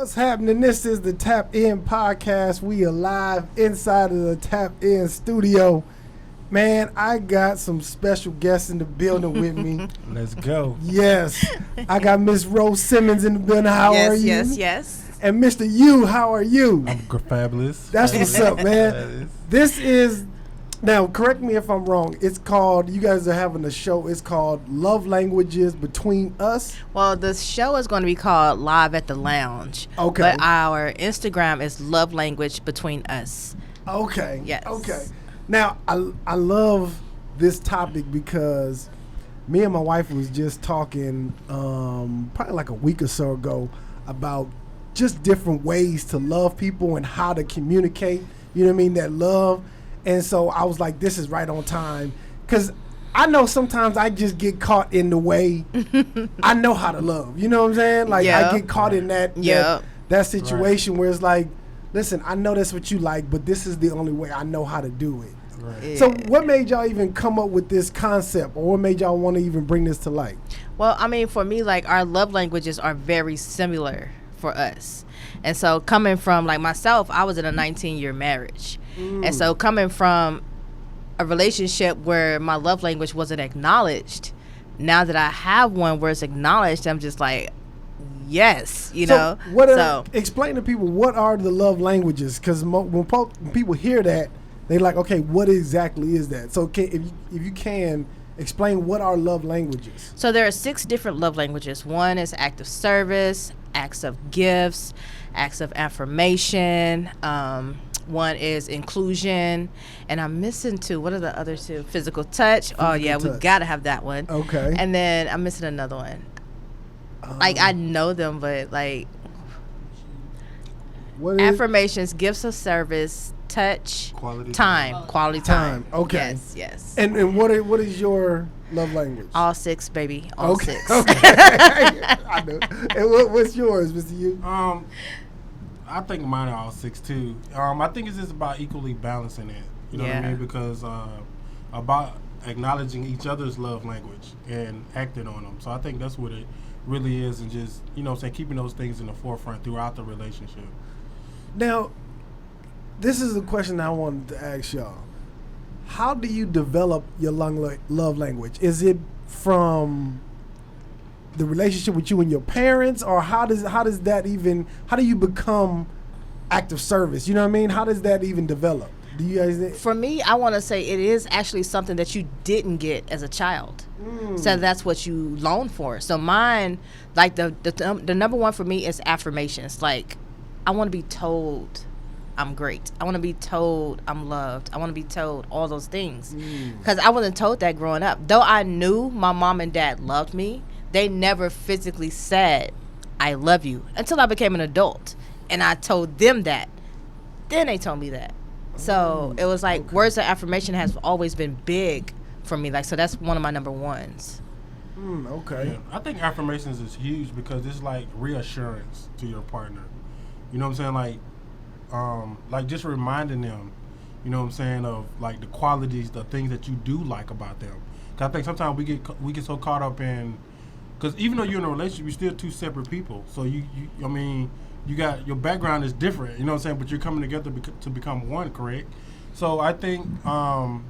What's happening? This is the Tap In Podcast. We are live inside of the Tap In studio. Man, I got some special guests in the building with me. Let's go. Yes. I got Miss Ro Simmons in the building. How are you? Yes. And Mr. Yu, how are you? I'm fabulous. That's what's up, man. This is, now correct me if I'm wrong, it's called, you guys are having a show, it's called Love Languages Between Us. Well, the show is going to be called Live at the Lounge. Okay. But our Instagram is Love Language Between Us. Okay. Yes. Okay. Now, I love this topic because me and my wife was just talking probably like a week or so ago about just different ways to love people and how to communicate, you know what I mean, that love. And so I was like, this is right on time. Because I know sometimes I just get caught in the way. I know how to love. You know what I'm saying? Like, I get caught in that situation where it's like, listen, I know that's what you like, but this is the only way I know how to do it. Right. Yeah. So what made y'all even come up with this concept, or what made y'all want to even bring this to light? Well, I mean, for me, like, our love languages are very similar for us. And so coming from, like, myself, I was in a 19-year marriage. And so coming from a relationship where my love language wasn't acknowledged, now that I have one where it's acknowledged, I'm just like, yes, you know. Explain to people, what are the love languages? Because when people hear that, they're like, okay, what exactly is that? So if you can, explain what are love languages. So there are 6 different love languages. One is acts of service, acts of gifts, acts of affirmation. One is inclusion, and I'm missing 2. What are the other 2? Physical touch. We gotta have that one. Okay. And then I'm missing another one. Like, I know them, but like, affirmations, gifts of service, touch, quality time. Okay. Yes. And what is your love language? All 6, baby. All 6. Okay. I know. And what's yours, Mr. Yu? I think mine are all 6 too. I think it's just about equally balancing it. You know what I mean? Because about acknowledging each other's love language and acting on them. So I think that's what it really is, and just, you know what I'm saying, keeping those things in the forefront throughout the relationship. Now, this is a question I wanted to ask y'all. How do you develop your love language? Is it from the relationship with you and your parents, or how do you become act of service? You know what I mean? How does that even develop? Do you guys? For me, I want to say it is actually something that you didn't get as a child. So that's what you long for. So mine, like the number one for me is affirmations. Like, I want to be told I'm great. I want to be told I'm loved. I want to be told all those things. Because I wasn't told that growing up. Though I knew my mom and dad loved me, they never physically said, I love you, until I became an adult. And I told them that. Then they told me that. So it was like, words of affirmation has always been big for me. Like, so that's one of my number ones. Okay. Yeah. I think affirmations is huge because it's like reassurance to your partner. You know what I'm saying? Like just reminding them, you know what I'm saying, of like the qualities, the things that you do like about them. Cause I think sometimes we get so caught up in, because even though you're in a relationship, you're still 2 separate people. So you got, your background is different, you know what I'm saying, but you're coming together to become one, correct? So I think, I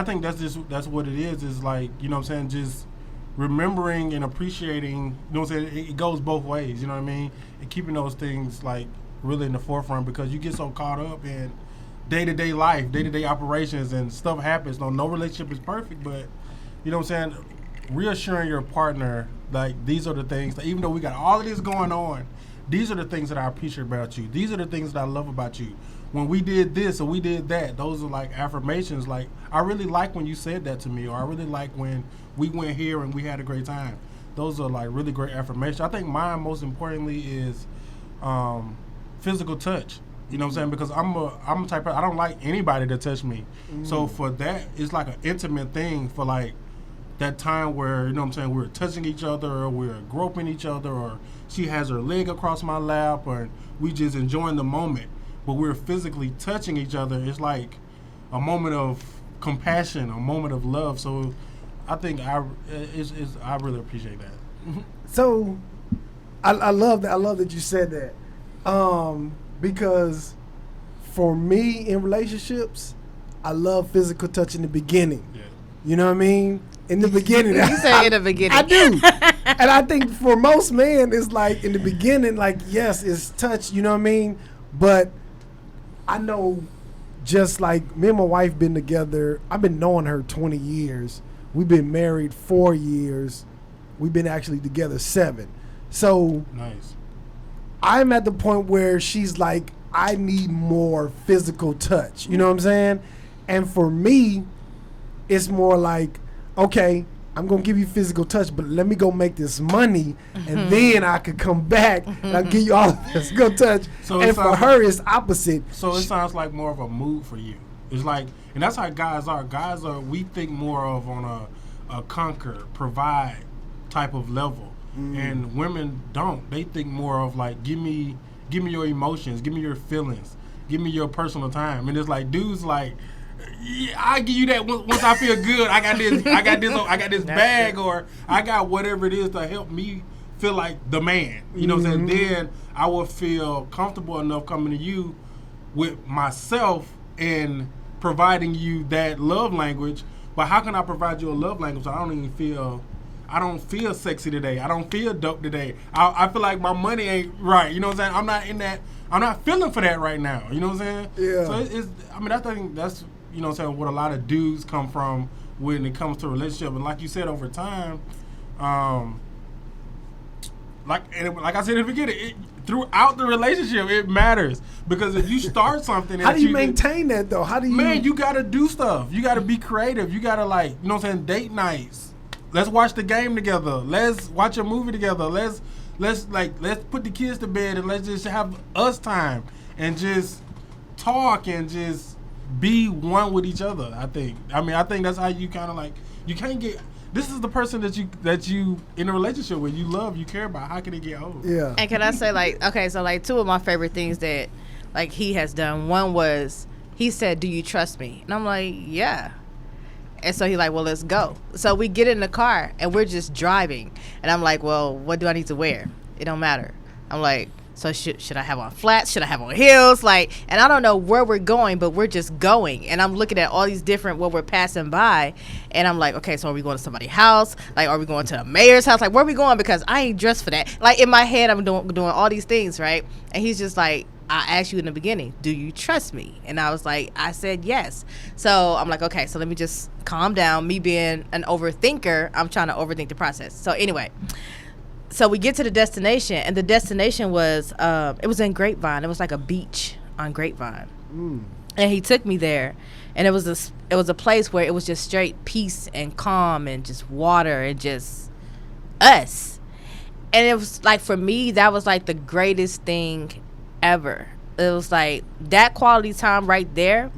think that's what it is like, you know what I'm saying, just remembering and appreciating, you know what I'm saying, it goes both ways, you know what I mean, and keeping those things like really in the forefront, because you get so caught up in day-to-day life, day-to-day operations, and stuff happens. No relationship is perfect, but you know what I'm saying, reassuring your partner, like, these are the things that, even though we got all of this going on, these are the things that I appreciate about you. These are the things that I love about you. When we did this or we did that, those are like affirmations. Like, I really like when you said that to me, or I really like when we went here and we had a great time. Those are like really great affirmations. I think mine, most importantly, is physical touch. You know what I'm saying? Because I'm a type of, I don't like anybody to touch me. So for that, it's like an intimate thing, for like that time where, you know what I'm saying, we're touching each other, or we're groping each other, or she has her leg across my lap, or we just enjoying the moment, but we're physically touching each other. It's like a moment of compassion, a moment of love. So I think I really appreciate that. So I love that. I love that you said that. Because for me in relationships, I love physical touch in the beginning. Yeah. You know what I mean? In the beginning. You say in the beginning. I do. And I think for most men, it's like in the beginning, like, yes, it's touch, you know what I mean? But I know just like me and my wife been together, I've been knowing her 20 years. We've been married 4 years. We've been actually together 7. So nice. I'm at the point where she's like, I need more physical touch. You know what I'm saying? And for me, it's more like, okay, I'm going to give you physical touch, but let me go make this money, and then I could come back and I'll give you all the physical touch. So and for her, it's opposite. So it sounds like more of a mood for you. It's like, and that's how guys are. Guys are, we think more of on a conquer, provide type of level. And women don't. They think more of like, give me your emotions, give me your feelings, give me your personal time. And it's like dudes like, yeah, I give you that once I feel good. I got this bag, or I got whatever it is to help me feel like the man. You know what I'm saying? Then I will feel comfortable enough coming to you with myself and providing you that love language. But how can I provide you a love language? I don't feel sexy today. I don't feel dope today. I feel like my money ain't right. You know what I'm saying? I'm not in that. I'm not feeling for that right now. You know what I'm saying? Yeah. So it's I mean, I think that's, you know what I'm saying, what a lot of dudes come from when it comes to a relationship. And like you said, over time, like I said in the beginning, throughout the relationship, it matters. Because if you start something, how do you maintain that though? How do you? Man, you gotta do stuff. You gotta be creative. You gotta, like, you know what I'm saying, date nights. Let's watch the game together. Let's watch a movie together. Let's put the kids to bed and let's just have us time and just talk and just be one with each other. I think that's how you kind of like, you can't get. This is the person that you in a relationship with, you love, you care about. How can it get old? Yeah. And can I say, like, okay, so like 2 of my favorite things that like he has done. One was he said, "Do you trust me?" And I'm like, "Yeah." And so he's like, "Well, let's go." So we get in the car and we're just driving. And I'm like, "Well, what do I need to wear? It don't matter." I'm like, "So should I have on flats? Should I have on heels?" Like, and I don't know where we're going, but we're just going. And I'm looking at all these different what we're passing by. And I'm like, okay, so are we going to somebody's house? Like, are we going to a mayor's house? Like, where are we going? Because I ain't dressed for that. Like, in my head, I'm doing all these things, right? And he's just like, "I asked you in the beginning, do you trust me?" And I was like, I said yes. So I'm like, okay, so let me just calm down. Me being an overthinker, I'm trying to overthink the process. So anyway, so we get to the destination, and the destination was, it was in Grapevine. It was like a beach on Grapevine. And he took me there, and it was a place where it was just straight peace and calm and just water and just us. And it was like, for me, that was like the greatest thing ever. It was like that quality time right there.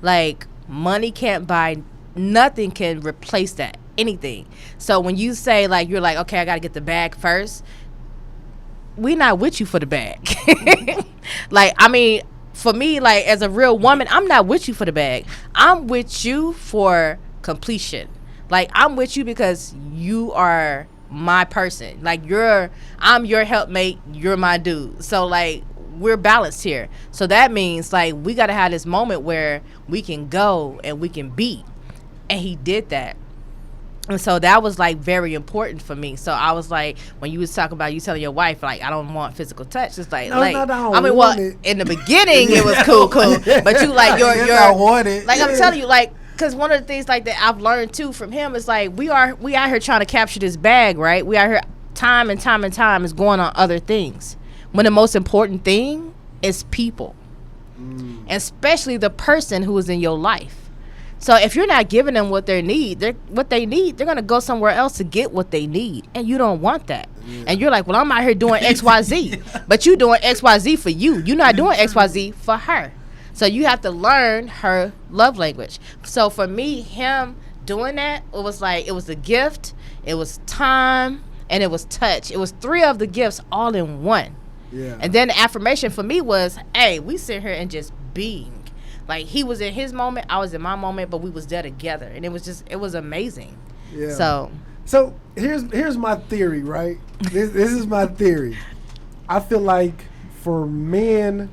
Like, money can't buy, nothing can replace that, anything. So when you say, like, you're like, okay, I gotta get the bag first, we not with you for the bag. Like, I mean, for me, like, as a real woman, I'm not with you for the bag. I'm with you for completion. Like, I'm with you because you are my person. Like, I'm your helpmate, you're my dude. So, like, we're balanced here. So that means, like, we got to have this moment where we can go and we can be. And he did that. And so that was, like, very important for me. So I was like, when you was talking about you telling your wife, like, I don't want physical touch, it's like, no, I mean, well, in the beginning it was cool. But you, like, I want it. Like, I'm telling you, like, because one of the things, like, that I've learned too from him is, like, we out here trying to capture this bag, right? We out here time and time is going on other things, when the most important thing is people, especially the person who is in your life. So if you're not giving them what they need, they're going to go somewhere else to get what they need, and you don't want that. And you're like, well, I'm out here doing XYZ, but you doing XYZ for you. You're not doing XYZ for her. So you have to learn her love language. So for me, him doing that, it was like, it was a gift, it was time, and it was touch. It was 3 of the gifts all in one. Yeah. And then the affirmation for me was, hey, we sit here and just being. Like, he was in his moment, I was in my moment, but we was there together. And it was amazing. Yeah. So here's my theory, right? This is my theory. I feel like for men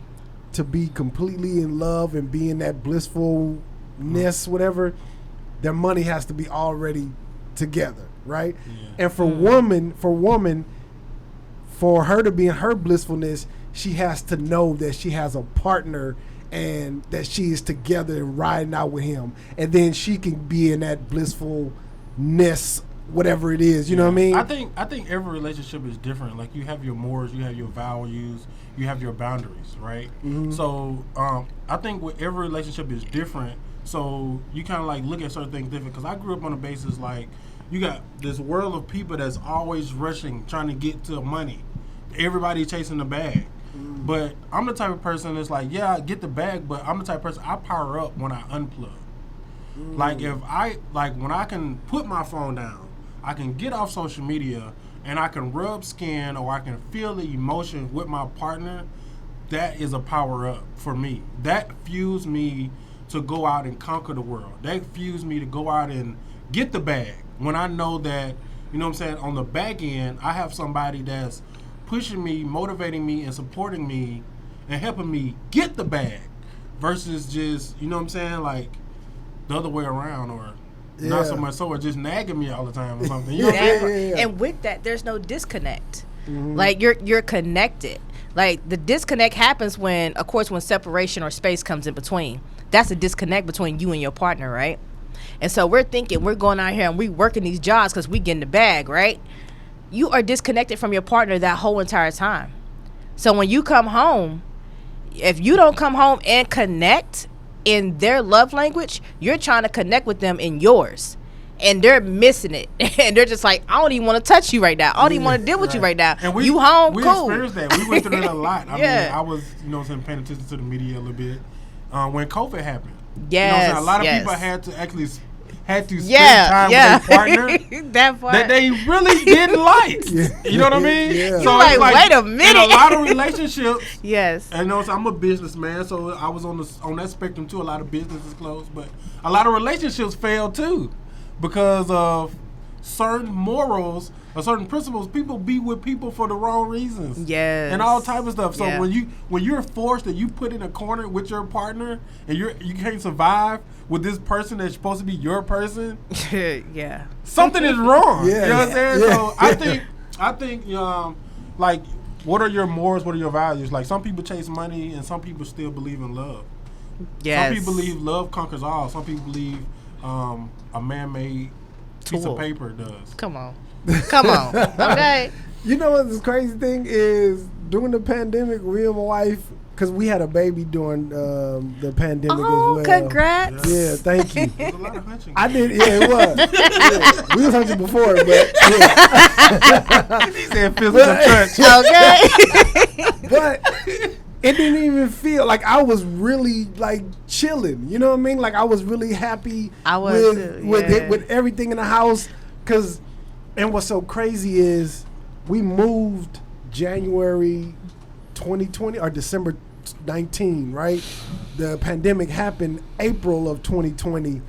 to be completely in love and be in that blissfulness, whatever, their money has to be already together, right? Yeah. And for woman, for her to be in her blissfulness, she has to know that she has a partner and that she is together and riding out with him, and then she can be in that blissfulness, whatever it is. You know what I mean? I think every relationship is different. Like you have your morals, you have your values, you have your boundaries, right? Mm-hmm. So I think with every relationship is different. So you kind of like look at certain things different. Because I grew up on a basis like you got this world of people that's always rushing, trying to get to money. Everybody chasing the bag. But I'm the type of person that's like, yeah, I get the bag, but I'm the type of person, I power up when I unplug. Like when I can put my phone down, I can get off social media and I can rub skin or I can feel the emotion with my partner, that is a power up for me. That fuels me to go out and conquer the world. That fuels me to go out and get the bag. When I know that, you know what I'm saying, on the back end, I have somebody that's pushing me, motivating me, and supporting me, and helping me get the bag, versus just, you know what I'm saying, like the other way around, or not so much so, or just nagging me all the time or something. You know what I'm saying? And with that, there's no disconnect. Like you're connected. Like the disconnect happens when, of course, when separation or space comes in between. That's a disconnect between you and your partner, right? And so we're thinking we're going out here and we working these jobs because we getting the bag, right? You are disconnected from your partner that whole entire time. So when you come home, if you don't come home and connect in their love language, you're trying to connect with them in yours. And they're missing it. And they're just like, I don't even want to touch you right now. I don't even want to deal with you right now. And you home, we cool. experienced that. We went through that a lot. I mean, I was, you know, paying attention to the media a little bit when COVID happened. Yes, you know, a lot of yes. people had to actually spend time with their partner that part. that they really didn't like. You know what I mean? Yeah. So like, it's like, wait a minute. in a lot of relationships. Yes. And you know, so I'm a businessman, so I was on that spectrum too. A lot of businesses closed, but a lot of relationships failed too, because of certain morals or certain principles. People be with people for the wrong reasons. Yes. And all type of stuff. So Yeah. when you're forced and you put in a corner with your partner and you can't survive with this person that's supposed to be your person, Yeah. something is wrong. Yeah. You know what I'm saying? Yeah. So I think like, what are your morals? What are your values? Like, some people chase money and some people still believe in love. Yes. Some people believe love conquers all. Some people believe a man-made piece Tool. of paper does. Come on. Okay. You know what the crazy thing is? During the pandemic, me and my wife, because we had a baby during the pandemic as well. Congrats. Yeah, thank you. There's a lot of hunching. I did, yeah, it was. Yeah. We was hunting before, but yeah. He said physical touch. Okay. But it didn't even feel like I was really like chilling. You know what I mean? Like I was really happy I was with it, with everything in the house. And what's so crazy is we moved January 2020 or December 19, right? The pandemic happened April of 2020.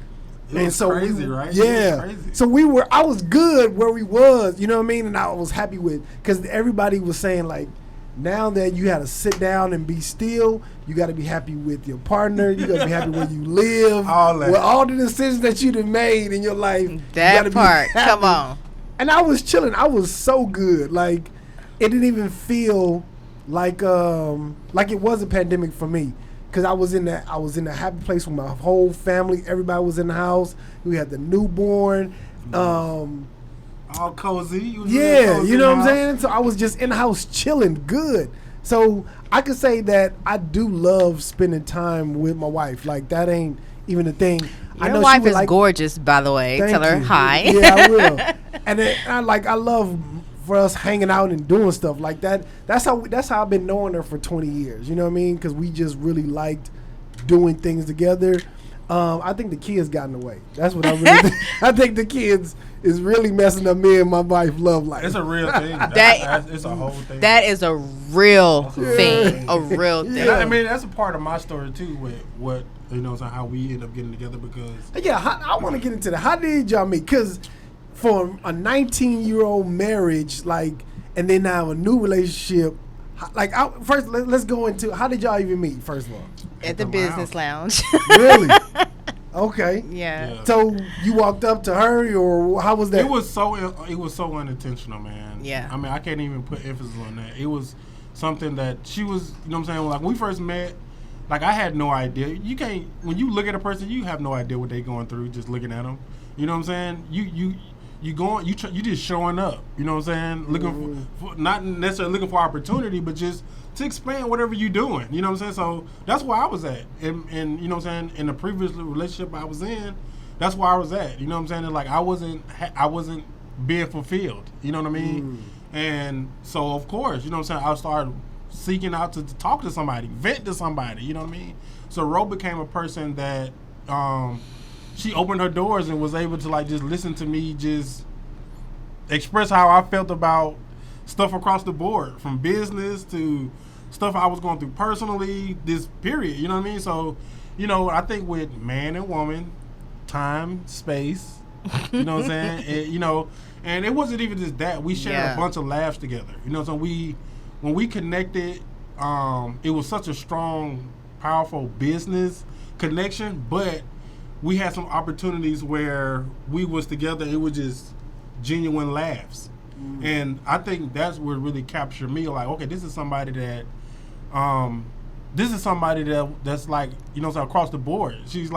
It was crazy, right? Yeah. It was crazy. So I was good where we was, you know what I mean? And I was happy with, because everybody was saying like, now that you had to sit down and be still, you got to be happy with your partner. You got to be happy where you live. All that. With all the decisions that you done made in your life. That part. Come on. And I was chilling. I was so good. Like, it didn't even feel like it was a pandemic for me, because I was in a happy place with my whole family. Everybody was in the house. We had the newborn. All cozy. You was Yeah, cozy you know what I'm in the saying? So I was just in the house chilling good. So I could say that I do love spending time with my wife. Like, that ain't even a thing. Your wife is gorgeous, by the way. Thank Tell her you. hi. Yeah, I will. And then I love for us hanging out and doing stuff like that. That's how I've been knowing her for 20 years. You know what I mean? Because we just really liked doing things together. I think the kids got in the way. That's what I really think. I think the kids is really messing up me and my wife love life. It's a real thing. It's a whole thing. That is a real thing. A real thing. And I mean, that's a part of my story too, with what, you know, how we end up getting together, because I want to get into that. How did y'all meet? Because for a 19-year-old marriage, like, and then now a new relationship, Like, first, let's go into how did y'all even meet? First of all, At the business lounge. Really? Okay. Yeah. So you walked up to her, or how was that? It was so unintentional, man. Yeah. I mean, I can't even put emphasis on that. It was something that she was, you know what I'm saying? Like, when we first met, like, I had no idea. You can't, when you look at a person, you have no idea what they're going through just looking at them. You know what I'm saying? You just showing up. You know what I'm saying? Looking for not necessarily looking for opportunity, but just to expand whatever you're doing. You know what I'm saying? So that's where I was at. And you know what I'm saying? In the previous relationship I was in, that's where I was at. You know what I'm saying? And like, I wasn't being fulfilled. You know what I mean? And so, of course, you know what I'm saying? I started seeking out to talk to somebody, vent to somebody. You know what I mean? So Ro became a person that she opened her doors and was able to, like, just listen to me just express how I felt about stuff across the board, from business to stuff I was going through personally, this period, you know what I mean? So, you know, I think with man and woman, time, space, you know what I'm saying? You know, and it wasn't even just that. We shared a bunch of laughs together. You know, so when we connected, it was such a strong, powerful business connection, but we had some opportunities where we was together. It was just genuine laughs. And I think that's what really captured me. Like, okay, this is somebody that, that's like, you know, so across the board. She's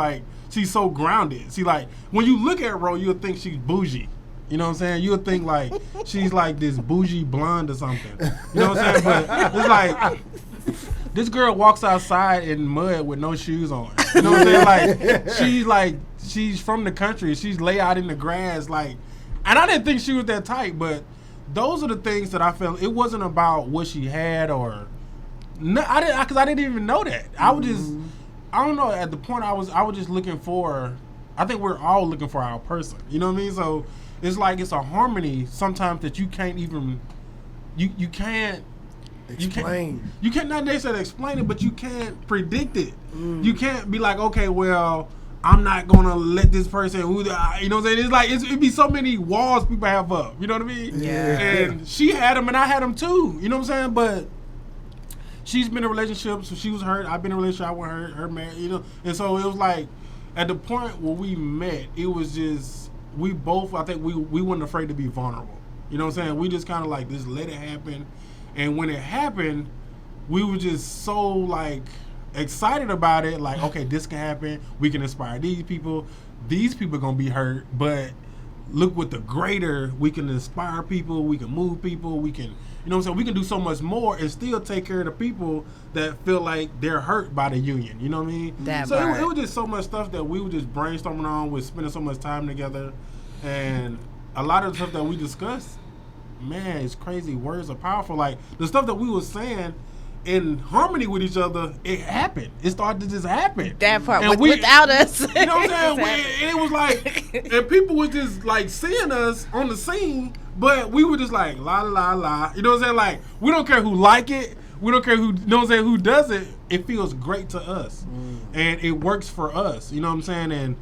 so grounded. See, like, when you look at Ro, you'll think she's bougie. You know what I'm saying? You'll think like she's like this bougie blonde or something. You know what I'm saying? But it's like, this girl walks outside in mud with no shoes on. You know what I'm saying? Like, she's from the country. She's lay out in the grass, like, and I didn't think she was that tight, but those are the things that I felt. It wasn't about what she had or, no, because I didn't even know that. I was just, I don't know. At the point I was just looking for. I think we're all looking for our person. You know what I mean? So it's like it's a harmony sometimes that you can't even, you can't. Explain. You can't not necessarily explain it, but you can't predict it. You can't be like, okay, well, I'm not gonna let this person you know what I'm saying? It's like it'd be so many walls people have up. You know what I mean? Yeah. And she had them, and I had them too. You know what I'm saying? But she's been in a relationship, so she was hurt. I've been in a relationship. I was her married. You know, and so it was like at the point where we met, it was just we both. I think we weren't afraid to be vulnerable. You know what I'm saying? We just kind of like just let it happen. And when it happened, we were just so, like, excited about it. Like, okay, this can happen. We can inspire these people. These people are going to be hurt. But look with the greater, we can inspire people. We can move people. We can, you know what I'm saying? We can do so much more and still take care of the people that feel like they're hurt by the union. You know what I mean? It was just so much stuff that we were just brainstorming on. We're spending so much time together. And a lot of the stuff that we discussed, man, it's crazy. Words are powerful. Like, the stuff that we were saying in harmony with each other, it happened. It started to just happen. That part, without us. You know what I'm saying? It was like, and people was just, like, seeing us on the scene, but we were just like, la, la, la. You know what I'm saying? Like, we don't care who like it. We don't care who, you know what I'm saying, who does it. It feels great to us. And it works for us. You know what I'm saying? And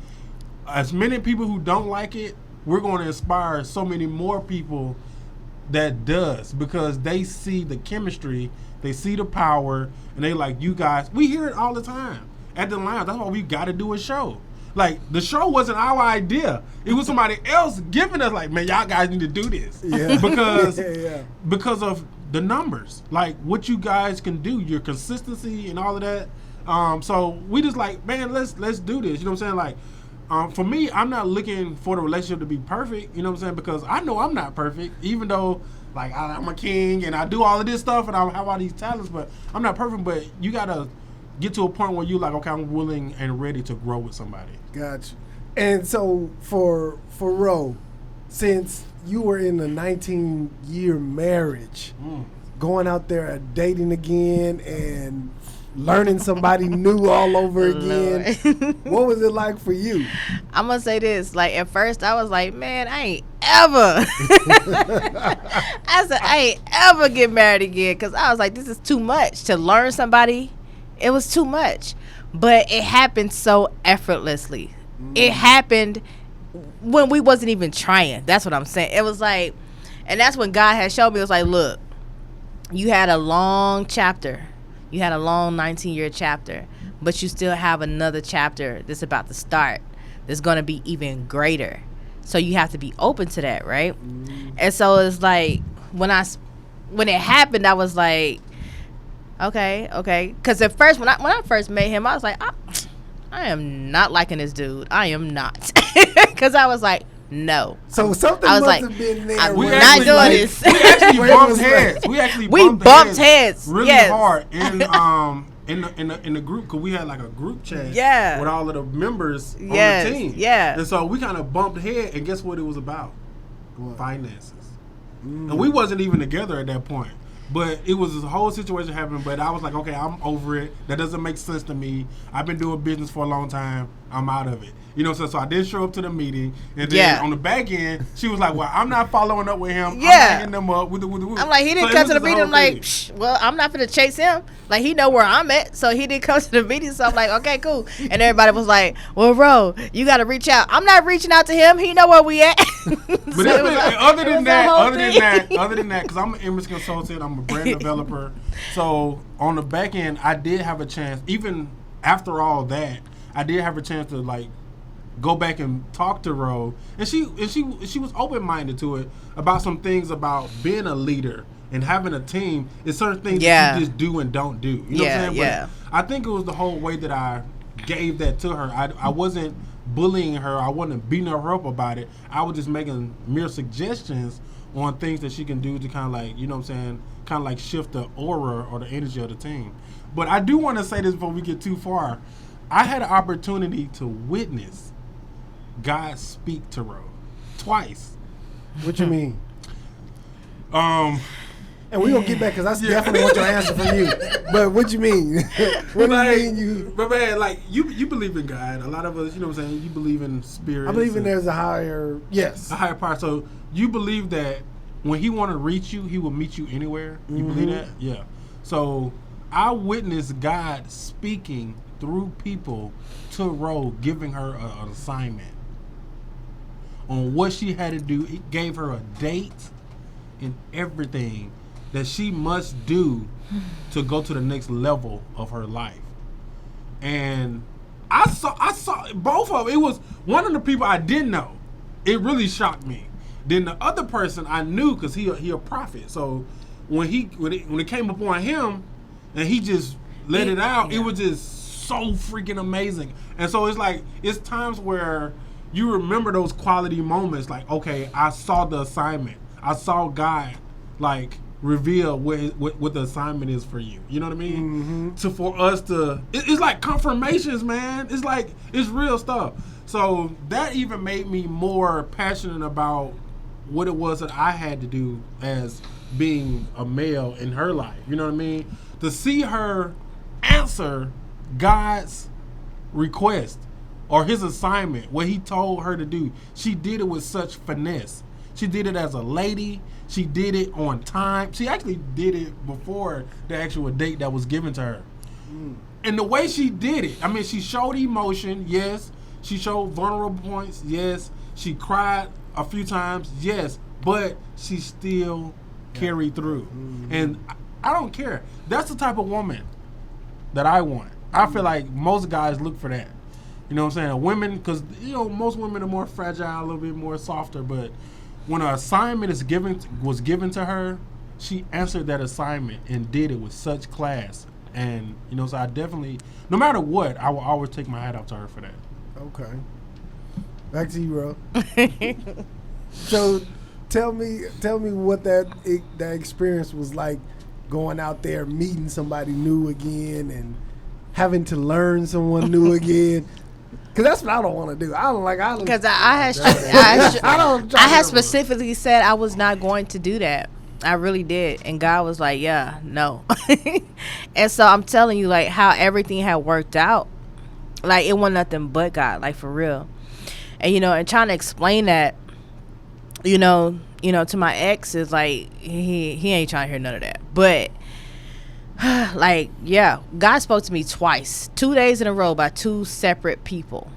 as many people who don't like it, we're going to inspire so many more people that does, because they see the chemistry, they see the power, and they like, you guys, we hear it all the time at the lounge. That's why we got to do a show. Like, the show wasn't our idea. It was somebody else giving us, like, man, y'all guys need to do this. Yeah. Because of the numbers, like what you guys can do, your consistency and all of that. So we just like, man, let's do this. You know what I'm saying? Like, for me, I'm not looking for the relationship to be perfect, you know what I'm saying? Because I know I'm not perfect, even though, like, I'm a king and I do all of this stuff and I have all these talents, but I'm not perfect. But you got to get to a point where you're like, okay, I'm willing and ready to grow with somebody. Gotcha. And so for Ro, since you were in a 19-year marriage, going out there dating again and learning somebody new all over again, what was it like for you? I'm gonna say this, like, at first I was like, man, I ain't ever I ain't ever get married again, because I was like, this is too much to learn somebody. It was too much, but it happened so effortlessly. It happened when we wasn't even trying. That's what I'm saying. It was like, and that's when God had showed me, it was like, look, you had a long chapter. You had a long 19-year chapter, but you still have another chapter that's about to start that's going to be even greater. So you have to be open to that, right? And so it's like when it happened, I was like, okay. Because at first, when I first met him, I was like, I am not liking this dude. I am not. Because I was like, no. So something I was must like, have been there. I'm We not actually, doing like, this. We actually bumped heads. We bumped heads. really Yes. hard in the group, because we had like a group chat Yeah. with all of the members on Yes. the team. Yeah. And so we kind of bumped head, and guess what it was about? What? Finances. And we wasn't even together at that point. But it was this whole situation happening, but I was like, okay, I'm over it. That doesn't make sense to me. I've been doing business for a long time. I'm out of it. You know, so I didn't show up to the meeting. And then on the back end, she was like, well, I'm not following up with him. Yeah. I'm not hitting them up. I'm like, he didn't come to the meeting. I'm like, well, I'm not going to chase him. Like, he know where I'm at, so he didn't come to the meeting. So I'm like, okay, cool. And everybody was like, well, Ro, you got to reach out. I'm not reaching out to him. He know where we at. But so other than that, because I'm an image consultant, I'm a brand developer. So on the back end, I did have a chance, even after all that, I did have a chance to like go back and talk to Ro, and she was open minded to it about some things about being a leader and having a team. It's certain things that you just do and don't do. You know what I'm saying? But I think it was the whole way that I gave that to her. I wasn't bullying her. I wasn't beating her up about it. I was just making mere suggestions on things that she can do to kind of like, you know what I'm saying, kind of like shift the aura or the energy of the team. But I do want to say this before we get too far. I had an opportunity to witness God speak to Ro twice. What you mean? And we're going to get back, because I definitely want your answer from you. But what you mean? What do you mean? But man, like, you believe in God. A lot of us, you know what I'm saying, you believe in spirit. I believe in there's a higher, a higher power. So you believe that when he want to reach you, he will meet you anywhere? You believe that? Yeah. So I witnessed God speaking through people to Ro, giving her an assignment on what she had to do. He gave her a date and everything that she must do to go to the next level of her life. And I saw both of them. It was one of the people I didn't know. It really shocked me. Then the other person I knew, because he a prophet. So when it came upon him and he just let it out, it was just so freaking amazing. And so it's like, it's times where you remember those quality moments, like, okay, I saw the assignment. I saw God like reveal what the assignment is for you. You know what I mean? For us to, it's like confirmations, man. It's like, it's real stuff. So that even made me more passionate about what it was that I had to do as being a male in her life. You know what I mean? To see her answer God's request or his assignment, what he told her to do. She did it with such finesse. She did it as a lady. She did it on time. She actually did it before the actual date that was given to her. And the way she did it, I mean, she showed emotion, yes. She showed vulnerable points, yes. She cried a few times, yes. But she still carried through. And I don't care. That's the type of woman that I want. I feel like most guys look for that. You know what I'm saying? Women, because, you know, most women are more fragile, a little bit more softer, but when an assignment was given to her, she answered that assignment and did it with such class. And, you know, so I definitely, no matter what, I will always take my hat off to her for that. Okay. Back to you, Ro. So tell me what that experience was like, going out there, meeting somebody new again and having to learn someone new again. Because that's what I don't want to do. Because I had specifically said I was not going to do that. I really did. And God was like, yeah, no. And so I'm telling you, like, how everything had worked out. Like, it wasn't nothing but God, like, for real. And, you know, and trying to explain that, you know, to my ex is like, he ain't trying to hear none of that. But, like, yeah, God spoke to me twice, 2 days in a row by two separate people.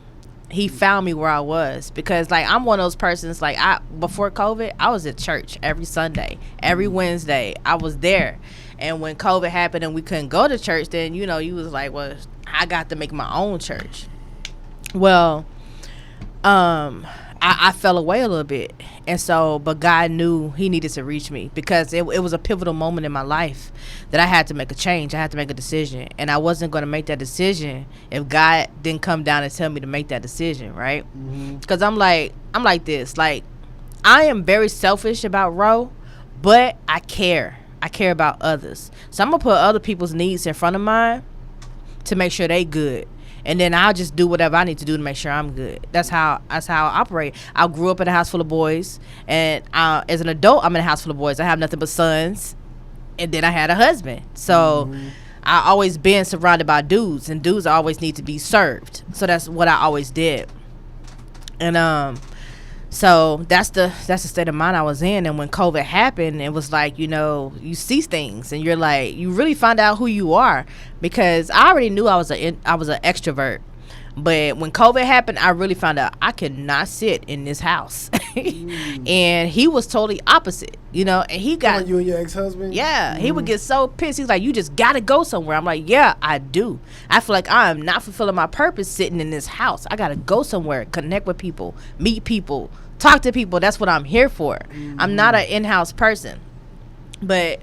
he found me where I was, because like I'm one of those persons, like before COVID I was at church every Sunday, every Wednesday I was there. And when COVID happened and we couldn't go to church, then you was like, well, I got to make my own church. Well, I fell away a little bit, and so, but God knew he needed to reach me, because it was a pivotal moment in my life that I had to make a change. I had to make a decision, and I wasn't going to make that decision if God didn't come down and tell me to make that decision, right? Because I'm like this, like, I am very selfish about Ro, but I care about others, so I'm gonna put other people's needs in front of mine to make sure they good. And then I'll just do whatever I need to do to make sure I'm good. That's how I operate. I grew up in a house full of boys, and as an adult, I'm in a house full of boys. I have nothing but sons, and then I had a husband. So I always been surrounded by dudes, and dudes always need to be served. So that's what I always did. And so that's the state of mind I was in. And when COVID happened, it was like, you see things and you're like, you really find out who you are, because I already knew I was an extrovert. But when COVID happened, I really found out I could not sit in this house. And he was totally opposite, and he got... You and your ex-husband? Yeah, he would get so pissed. He's like, you just got to go somewhere. I'm like, yeah, I do. I feel like I am not fulfilling my purpose sitting in this house. I got to go somewhere, connect with people, meet people, talk to people. That's what I'm here for. I'm not an in-house person. But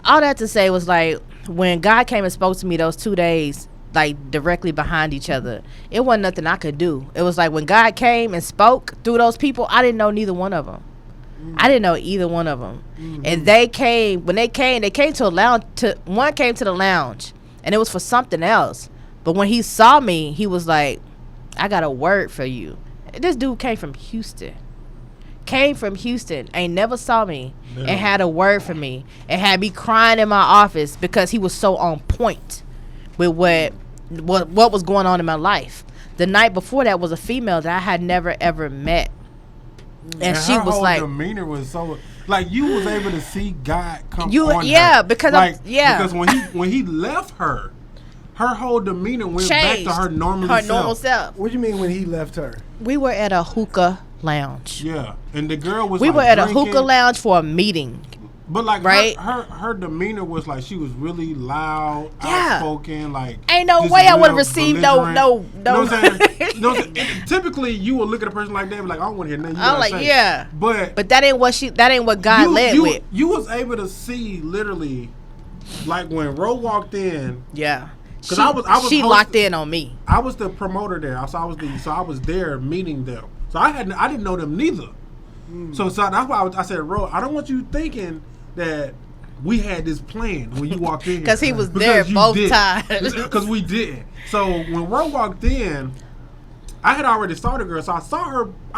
all that to say was, like, when God came and spoke to me those 2 days, like directly behind each other, it wasn't nothing I could do. It was like when God came and spoke through those people, I didn't know neither one of them. I didn't know either one of them. And they came to a lounge. One came to the lounge, and it was for something else. But when he saw me, he was like, I got a word for you. This dude came from Houston, ain't never saw me, and had a word for me, and had me crying in my office because he was so on point with what was going on in my life. The night before that was a female that I had never ever met, and she was whole like, demeanor was so, like, you was able to see God come on her. Because because when he left her whole demeanor went changed. back to her normal self. What do you mean when he left her? We were at a hookah lounge. Yeah, and the girl was. We like were at drinking, a hookah lounge for a meeting. But like, right? her demeanor was like, she was really loud, outspoken. Like, ain't no way I would have received no. You know what I'm saying? Typically, you would look at a person like that and be like, I don't want to hear nothing. I'm like, say. yeah, but that ain't what God led with. You was able to see literally, like when Ro walked in. Yeah. Because I was she locked in on me. I was the promoter there, so I was there meeting them. So I didn't know them neither. So that's why I said, Ro, I don't want you thinking that we had this plan when you walked in. Because he was there both times. Because we didn't. So when Ro walked in, I had already saw the girl, so I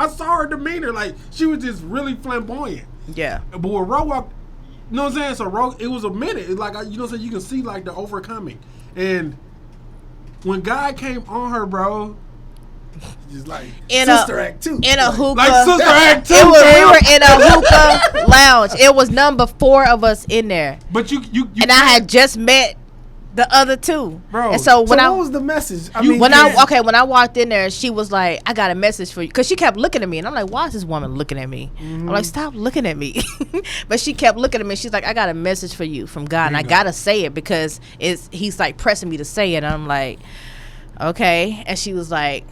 saw her demeanor, like she was just really flamboyant. Yeah. But when Ro walked, you know what I'm saying? So Ro, it was a minute. It's like, you know what I'm saying? You can see like the overcoming. And when God came on her, bro, just like Sister Act 2. In a hookah. Like Sister Act 2. We were in a hookah lounge. It was number 4 of us in there. But you and I had just met the other 2, bro. And so what was the message? When I walked in there, she was like, I got a message for you, because she kept looking at me, and I'm like, why is this woman looking at me? I'm like, stop looking at me. But she kept looking at me. She's like, I got a message for you from God, and I gotta say it because he's like pressing me to say it. And I'm like, okay. And she was like,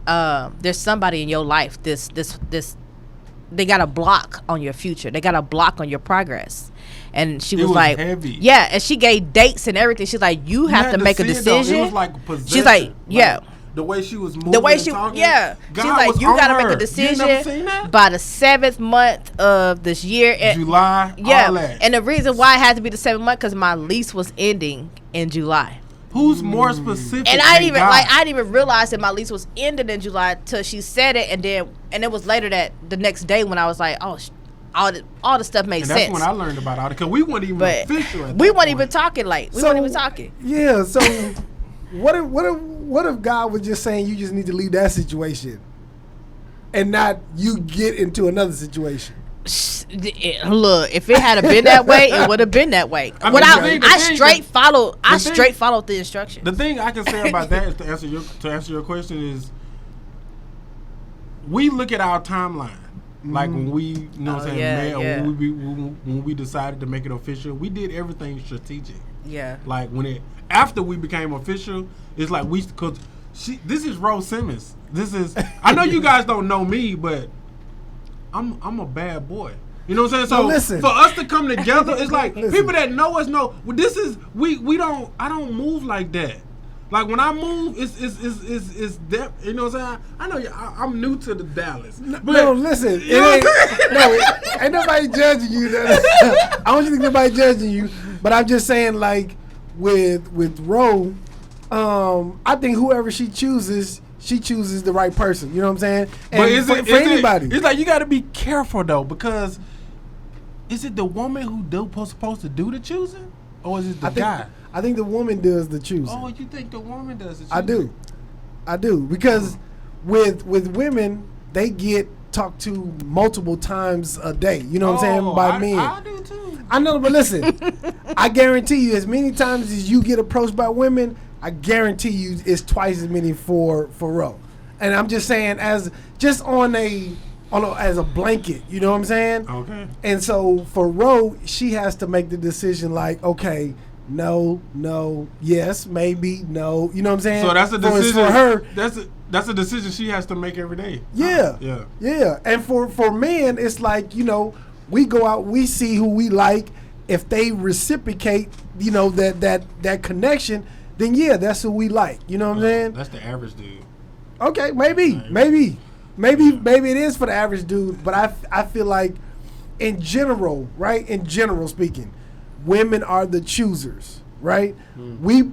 there's somebody in your life, this they got a block on your future, they got a block on your progress. And she was like, heavy. Yeah, and she gave dates and everything. She's like, you have to make a decision. It was like possession. She's like, yeah. Like, the way she was moving, talking, yeah. God she's like, you gotta make a decision by the 7th month of this year. July, yeah. all that. And the reason why it had to be the 7th month, because my lease was ending in July. Who's more specific? And I didn't even realize that my lease was ending in July till she said it, and it was later that the next day when I was like, oh, all the stuff makes sense. That's when I learned about it, because we weren't even official. We weren't even talking. Yeah. So what if God was just saying you just need to leave that situation, and not you get into another situation? Look, if it had been that way, it would have been that way. I straight followed the instructions. The thing I can say about that is to answer your question is, we look at our timeline. Like when we, you know what I'm saying, when we decided to make it official, we did everything strategic. Yeah. Like after we became official, it's like this is Ro Simmons. I know you guys don't know me, but I'm a bad boy. You know what I'm saying? So listen. For us to come together, it's like people that know us know. Well, I don't move like that. Like when I move, it's that, you know what I'm saying? I know I'm new to the Dallas. But, no, listen. Ain't nobody judging you. I don't think nobody judging you, but I'm just saying, like with Ro, I think whoever she chooses the right person. You know what I'm saying? And but is for anybody, it's like you got to be careful though, because is it the woman who supposed to do the choosing, or is it the guy? I think the woman does the choosing. Oh, you think the woman does the choosing? I do because with women they get talked to multiple times a day. You know what I'm saying? By men. I do too. I know, but listen, I guarantee you, as many times as you get approached by women, I guarantee you it's twice as many for Ro. And I'm just saying as a blanket, you know what I'm saying? Okay. And so for Ro, she has to make the decision like, okay, no, yes, maybe, no. You know what I'm saying? So that's a decision for her. That's a decision she has to make every day. Yeah. And for men, it's like, you know, we go out, we see who we like. If they reciprocate, you know, that connection, then yeah, that's who we like. You know what I'm saying? That's the average dude. Okay, maybe it is for the average dude, but I feel like in general, right? In general speaking, women are the choosers, right? We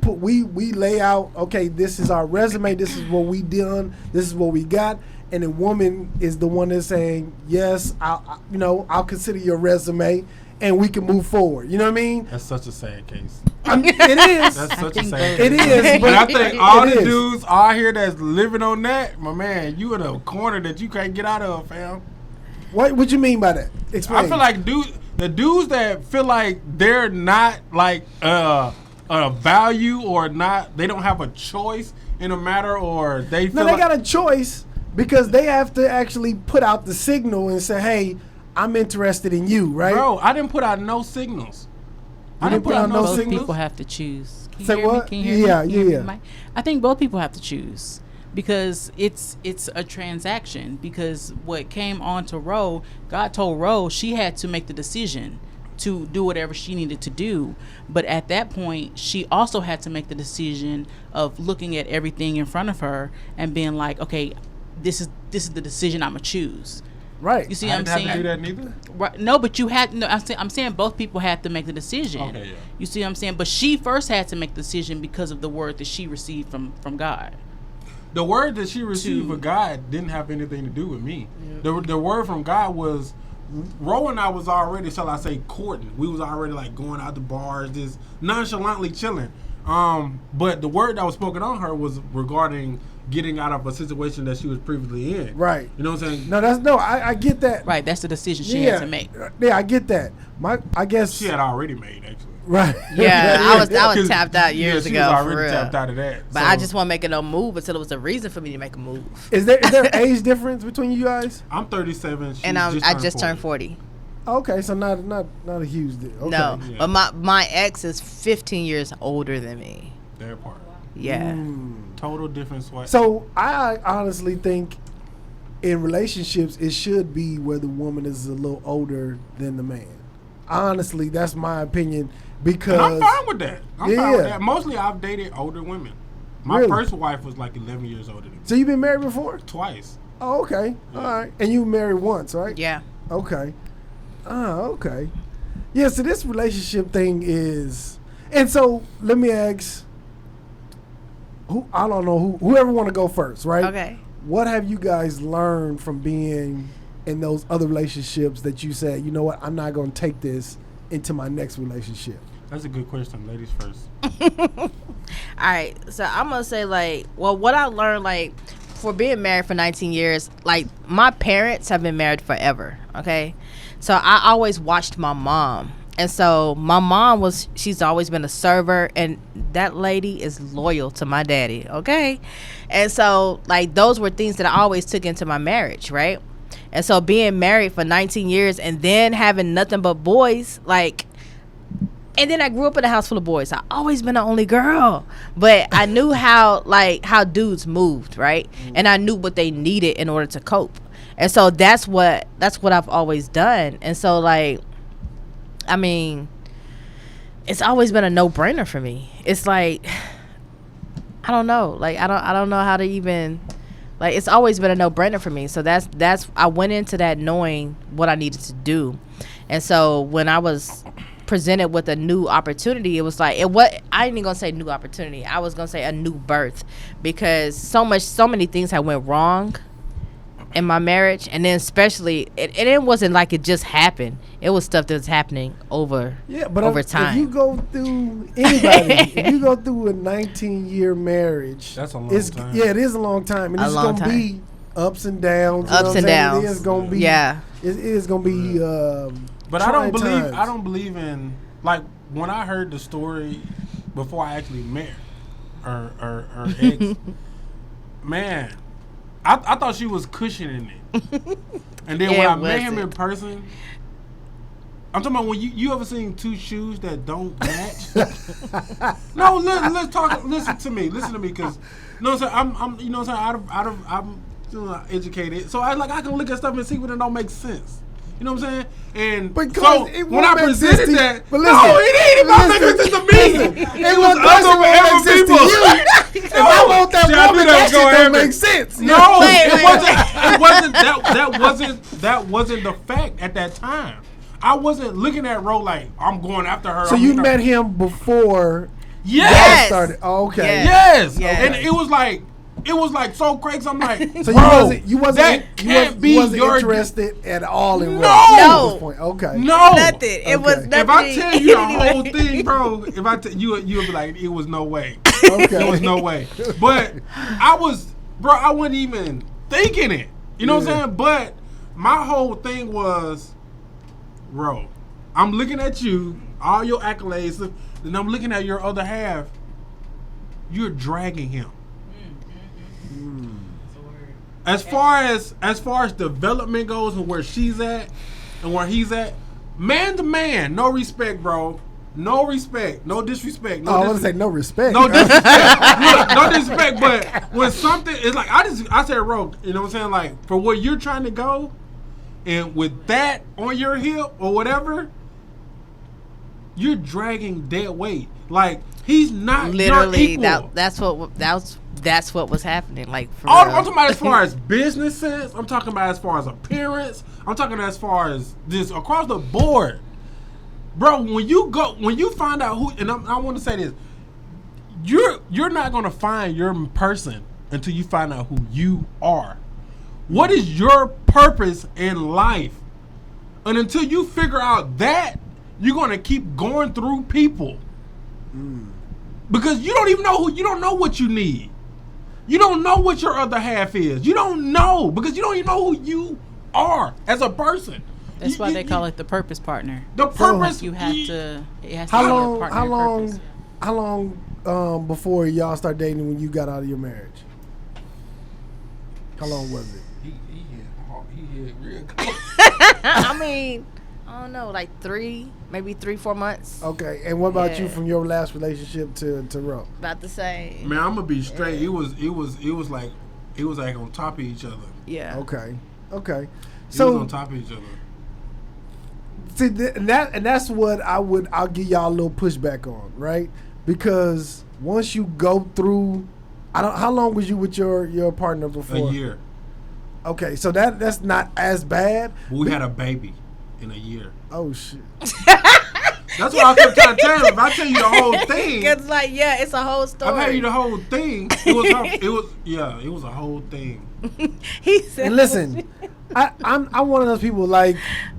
lay out, okay, this is our resume, this is what we done, this is what we got, and the woman is the one that's saying, yes, I'll consider your resume, and we can move forward. You know what I mean? That's such a sad case. It is. That's such a sad case. It is. But I think all the dudes out here that's living on that, my man, you in a corner that you can't get out of, fam. What you mean by that? Explain. I feel like the dudes that feel like they're not like a value or not, they don't have a choice in a matter, or they feel they got a choice because they have to actually put out the signal and say, hey, I'm interested in you, right? Bro, I didn't put out no signals. I didn't put out no signals. Both people have to choose. Can you Say hear what? Me? Can you hear me? Can you hear Yeah. me? I think both people have to choose because it's a transaction. Because what came on to Ro, God told Ro she had to make the decision to do whatever she needed to do. But at that point, she also had to make the decision of looking at everything in front of her and being like, okay, this is the decision I'm gonna choose. Right. You see I what I'm didn't saying? have to do that neither. Right. No, but you had no. I'm saying both people had to make the decision. Okay, yeah. You see what I'm saying? But she first had to make the decision because of the word that she received from God. The word that she received from God didn't have anything to do with me. Yeah. The word from God was, Ro and I was already, shall I say, courting. We was already like going out to bars, just nonchalantly chilling. But the word that was spoken on her was regarding getting out of a situation that she was previously in. Right. You know what I'm saying? I get that. Right. That's the decision she had to make. Yeah, I get that. I guess she had already made, actually. Right. Yeah, I was tapped out years ago. She was already for real. tapped out of that. But I just wasn't making no move until it was a reason for me to make a move. Is there age difference between you guys? I'm 37. And I just turned 40. Okay, so not a huge deal. Okay. No, but my ex is 15 years older than me. That part. Yeah. Total different sweat. So I honestly think in relationships it should be where the woman is a little older than the man. Honestly, that's my opinion because and I'm fine with that. I'm fine with that. Mostly I've dated older women. My first wife was like 11 years older than me. So you've been married before? Twice. Oh, okay. Yeah. All right. And you married once, right? Yeah. Okay. Okay. Yeah, so this relationship thing is, and so let me ask, whoever want to go first, right? Okay. What have you guys learned from being in those other relationships that you said, you know what, I'm not going to take this into my next relationship? That's a good question. Ladies first. All right. So I'm going to say, what I learned, for being married for 19 years, my parents have been married forever, okay? So I always watched my mom And so my mom she's always been a server, and that lady is loyal to my daddy, okay? And so, like, those were things that I always took into my marriage, right? And so being married for 19 years and then having nothing but boys, like, and then I grew up in a house full of boys. I always been the only girl, but I knew how dudes moved, right? And I knew what they needed in order to cope. And so that's what I've always done. And so, like, I mean, it's always been a no-brainer for me. It's like, I don't know. Like, I don't know how to even, like, it's always been a no-brainer for me. So that's I went into that knowing what I needed to do. And so when I was presented with a new opportunity, it was like, I ain't even gonna say new opportunity. I was gonna say a new birth, because so many things had went wrong in my marriage, and then especially it wasn't like it just happened. It was stuff that was happening over time. If you go through if you go through a 19-year marriage, that's a long time. Yeah, it is a long time, and it's gonna be ups and downs. It is gonna be. Yeah, it is gonna be. But I don't believe in, like, when I heard the story before I actually met her ex. Man, I thought she was cushioning it. And then when I met him in person, I'm talking about when you ever seen two shoes that don't match? No, let's talk. Listen to me, because you know what I'm saying. I'm you know what I'm saying. I'm educated, so I can look at stuff and see when it don't make sense. You know what I'm saying? And because so when I presented that, but listen, no, it ain't about making sense to me. It was other people. If I want that woman, that shit don't make sense. No, it wasn't. That wasn't the fact at that time. I wasn't looking at Ro like I'm going after her. So you met him before? Yes. Started. Oh, okay. Yes. And it was like so crazy. So I'm like, so bro, you wasn't interested at all in no. At this point. Okay. No. Nothing. It was nothing. If I tell you the whole thing, bro, if I tell you'll be like, it was no way. Okay. There was no way. But I wasn't even thinking it. You know what I'm saying? But my whole thing was, Ro, I'm looking at you, all your accolades, and I'm looking at your other half. You're dragging him. As far as development goes and where she's at and where he's at, man to man, no respect, bro. No respect, no disrespect. I want to say no respect. No disrespect. Look, no disrespect. But when something is like, I said, Ro, you know what I'm saying? Like, for where you're trying to go, and with that on your hip or whatever, you're dragging dead weight. Like, he's not literally your equal. That's what was happening. Like, for I'm talking about as far as business sense. I'm talking about as far as appearance. I'm talking as far as this across the board, bro. When you find out who, and I want to say this, you're not gonna find your person until you find out who you are. What is your purpose in life? And until you figure out that, you're gonna keep going through people because you don't even know you don't know what you need. You don't know what your other half is. You don't know because you don't even know who you are as a person. That's why they call it the purpose partner. The purpose. You have to. It has to How long before y'all start dating when you got out of your marriage? How long was it? He hit real close. I mean, I don't know, like 3-4 months. Okay, and what about you from your last relationship to Ro? About the same. Man, I'm gonna be straight. It was like on top of each other. Yeah. Okay. It So was on top of each other. See, and that's what I'll give y'all a little pushback on, right? Because once you go through, how long was you with your partner before? A year. Okay, so that's not as bad. We had a baby in a year. Oh shit. That's what I kept trying to tell him. If I tell you the whole thing, it's like, yeah, it's a whole story. I tell you the whole thing. It was a whole thing. He said. And listen, I'm one of those people, like,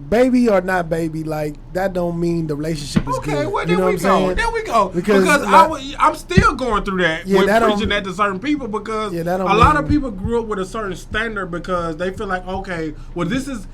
baby or not baby, like that don't mean the relationship is Okay, good. well, you there know we what I'm go. saying? There we go. Because, Because I'm still going through that Yeah, with that don't- preaching that to certain people because Yeah, a that don't lot mean- of people grew up with a certain standard because they feel like, okay, well, this is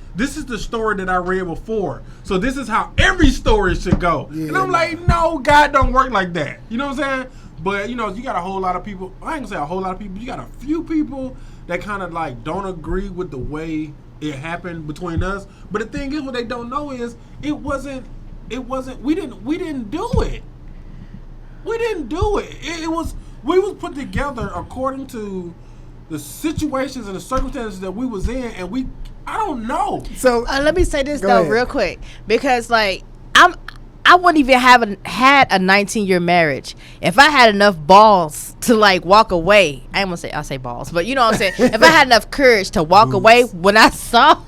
the story that I read before, so this is how every story should go. Yeah, and I'm like, no, God don't work like that. You know what I'm saying? But you know, you got a whole lot of people. I ain't gonna say a whole lot of people. You got a few people that kind of like don't agree with the way it happened between us. But the thing is, what they don't know is it wasn't. We didn't do it. We didn't do it. We was put together according to the situations and the circumstances that we was in, and I don't know. So Let me say this Go though, ahead. real quick, because like I wouldn't even had a 19-year marriage if I had enough balls to like walk away. I'll say balls, but you know what I'm saying. If I had enough courage to walk away when I saw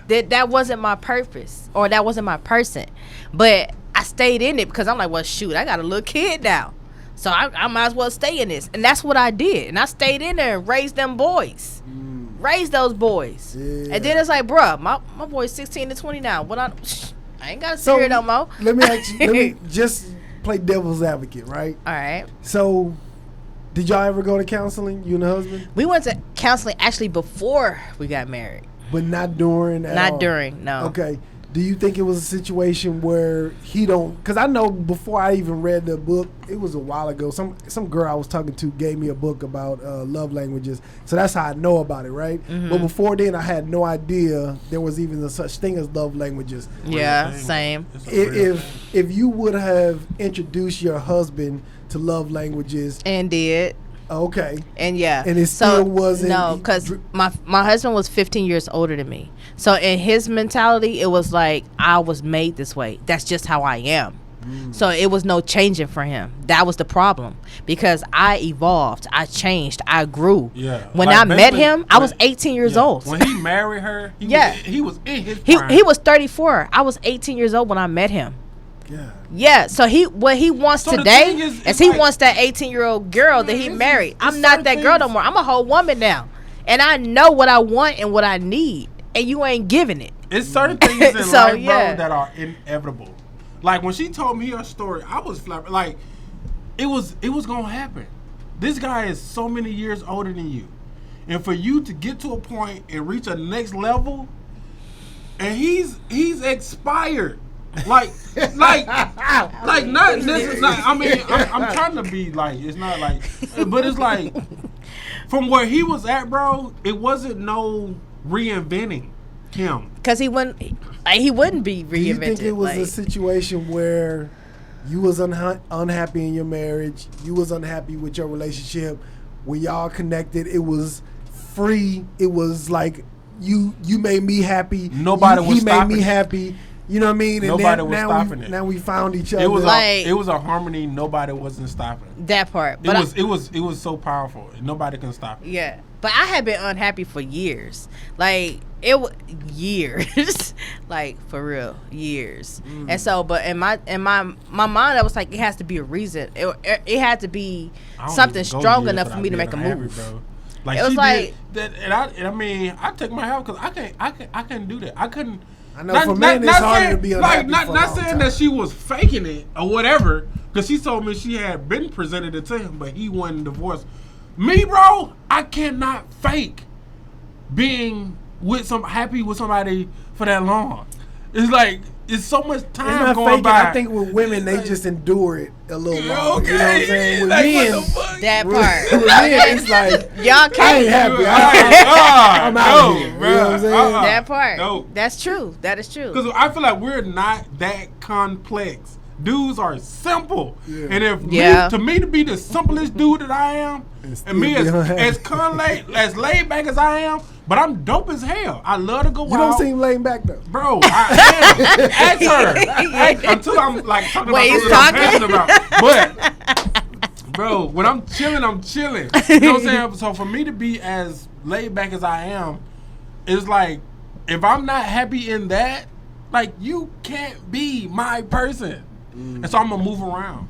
that wasn't my purpose or that wasn't my person, but I stayed in it because I'm like, well, shoot, I got a little kid now, so I might as well stay in this, and that's what I did, and I stayed in there and raised them boys. Raise those boys. Yeah. And then it's like, bruh, my boy's 16 to 20 now. I ain't got to sit here no more. let me ask you, let me just play devil's advocate, right? All right. So, did y'all ever go to counseling, you and the husband? We went to counseling actually before we got married. But not during at Not all? during, no. Okay. Do you think it was a situation where he don't? Because I know before I even read the book, it was a while ago. Some girl I was talking to gave me a book about love languages, so that's how I know about it, right? Mm-hmm. But before then, I had no idea there was even a such thing as love languages. Yeah, Thing. same. It's a real thing. If you would have introduced your husband to love languages, And did. okay, And yeah. And it still wasn't- No, because my husband was 15 years older than me. So in his mentality, it was like, I was made this way. That's just how I am. So it was no changing for him. That was the problem. Because I evolved. I changed. I grew. Yeah. When Like, I met basically, him, I was 18 years yeah, old. When he married her, Yeah. he was in his He prime. he was 34. I was 18 years old when I met him. yeah. Yeah, so what he wants So the today thing is, is it's he like- wants that 18-year-old girl that he it's- married. it's I'm not that certain girl no things- more. I'm a whole woman now. And I know what I want and what I need. And you ain't giving it. It's certain things in So, life, yeah. bro, that are inevitable. Like when she told me her story, I was flabbergasted. Like it was gonna happen. This guy is so many years older than you, and for you to get to a point and reach a next level, and he's expired. Like not necessarily. I mean, I'm trying to be like, it's not like, but it's like from where he was at, bro. It wasn't no reinventing him. Because he wouldn't be reinvented. Do you think it was like, a situation where you was unhappy in your marriage, you was unhappy with your relationship, when y'all connected, it was free, it was like you made me happy, Nobody was he made stopping me it. happy, you know what I mean? And Nobody was stopping it. Now we found each other. It was Like- it was a harmony. Nobody wasn't stopping. that part. But It was so powerful. Nobody can stop it. yeah. But I had been unhappy for years. Like, it was years. Like, for real, years. And so, but in my mind, I was like, it has to be a reason. It had to be I don't something even go strong years enough for without me to being make a unhappy, move. bro. Like It was she like- did that, and I mean, I took my help because I couldn't do that. I couldn't. I know for men it's harder to be unhappy Like for a not long saying time. that she was faking it or whatever, because she told me she had been presented it to him, but he wasn't divorced. Me, bro, I cannot fake being happy with somebody for that long. It's like it's so much It's time not going faking. by. I think with women, they just endure it a little longer. You know what I'm saying? With Like, men, what the fuck? That with part. men, it's like Y'all I can't. ain't happy. I'm out here, you know what I'm saying? That part. No. That's true. That is true. Because I feel like we're not that complex. Dudes are simple. Yeah. And if Yeah. to me to be the simplest dude that I am, and me still be as laid back as I am, but I'm dope as hell. I love to go You out. don't seem laid back though. Bro, I am. Ask her. Until I'm like talking Wait, about he's something I'm talking? passionate about. But, bro, when I'm chilling, I'm chilling. You know what I'm saying? So for me to be as laid back as I am, it's like, if I'm not happy in that, like, you can't be my person. And so I'm going to move around,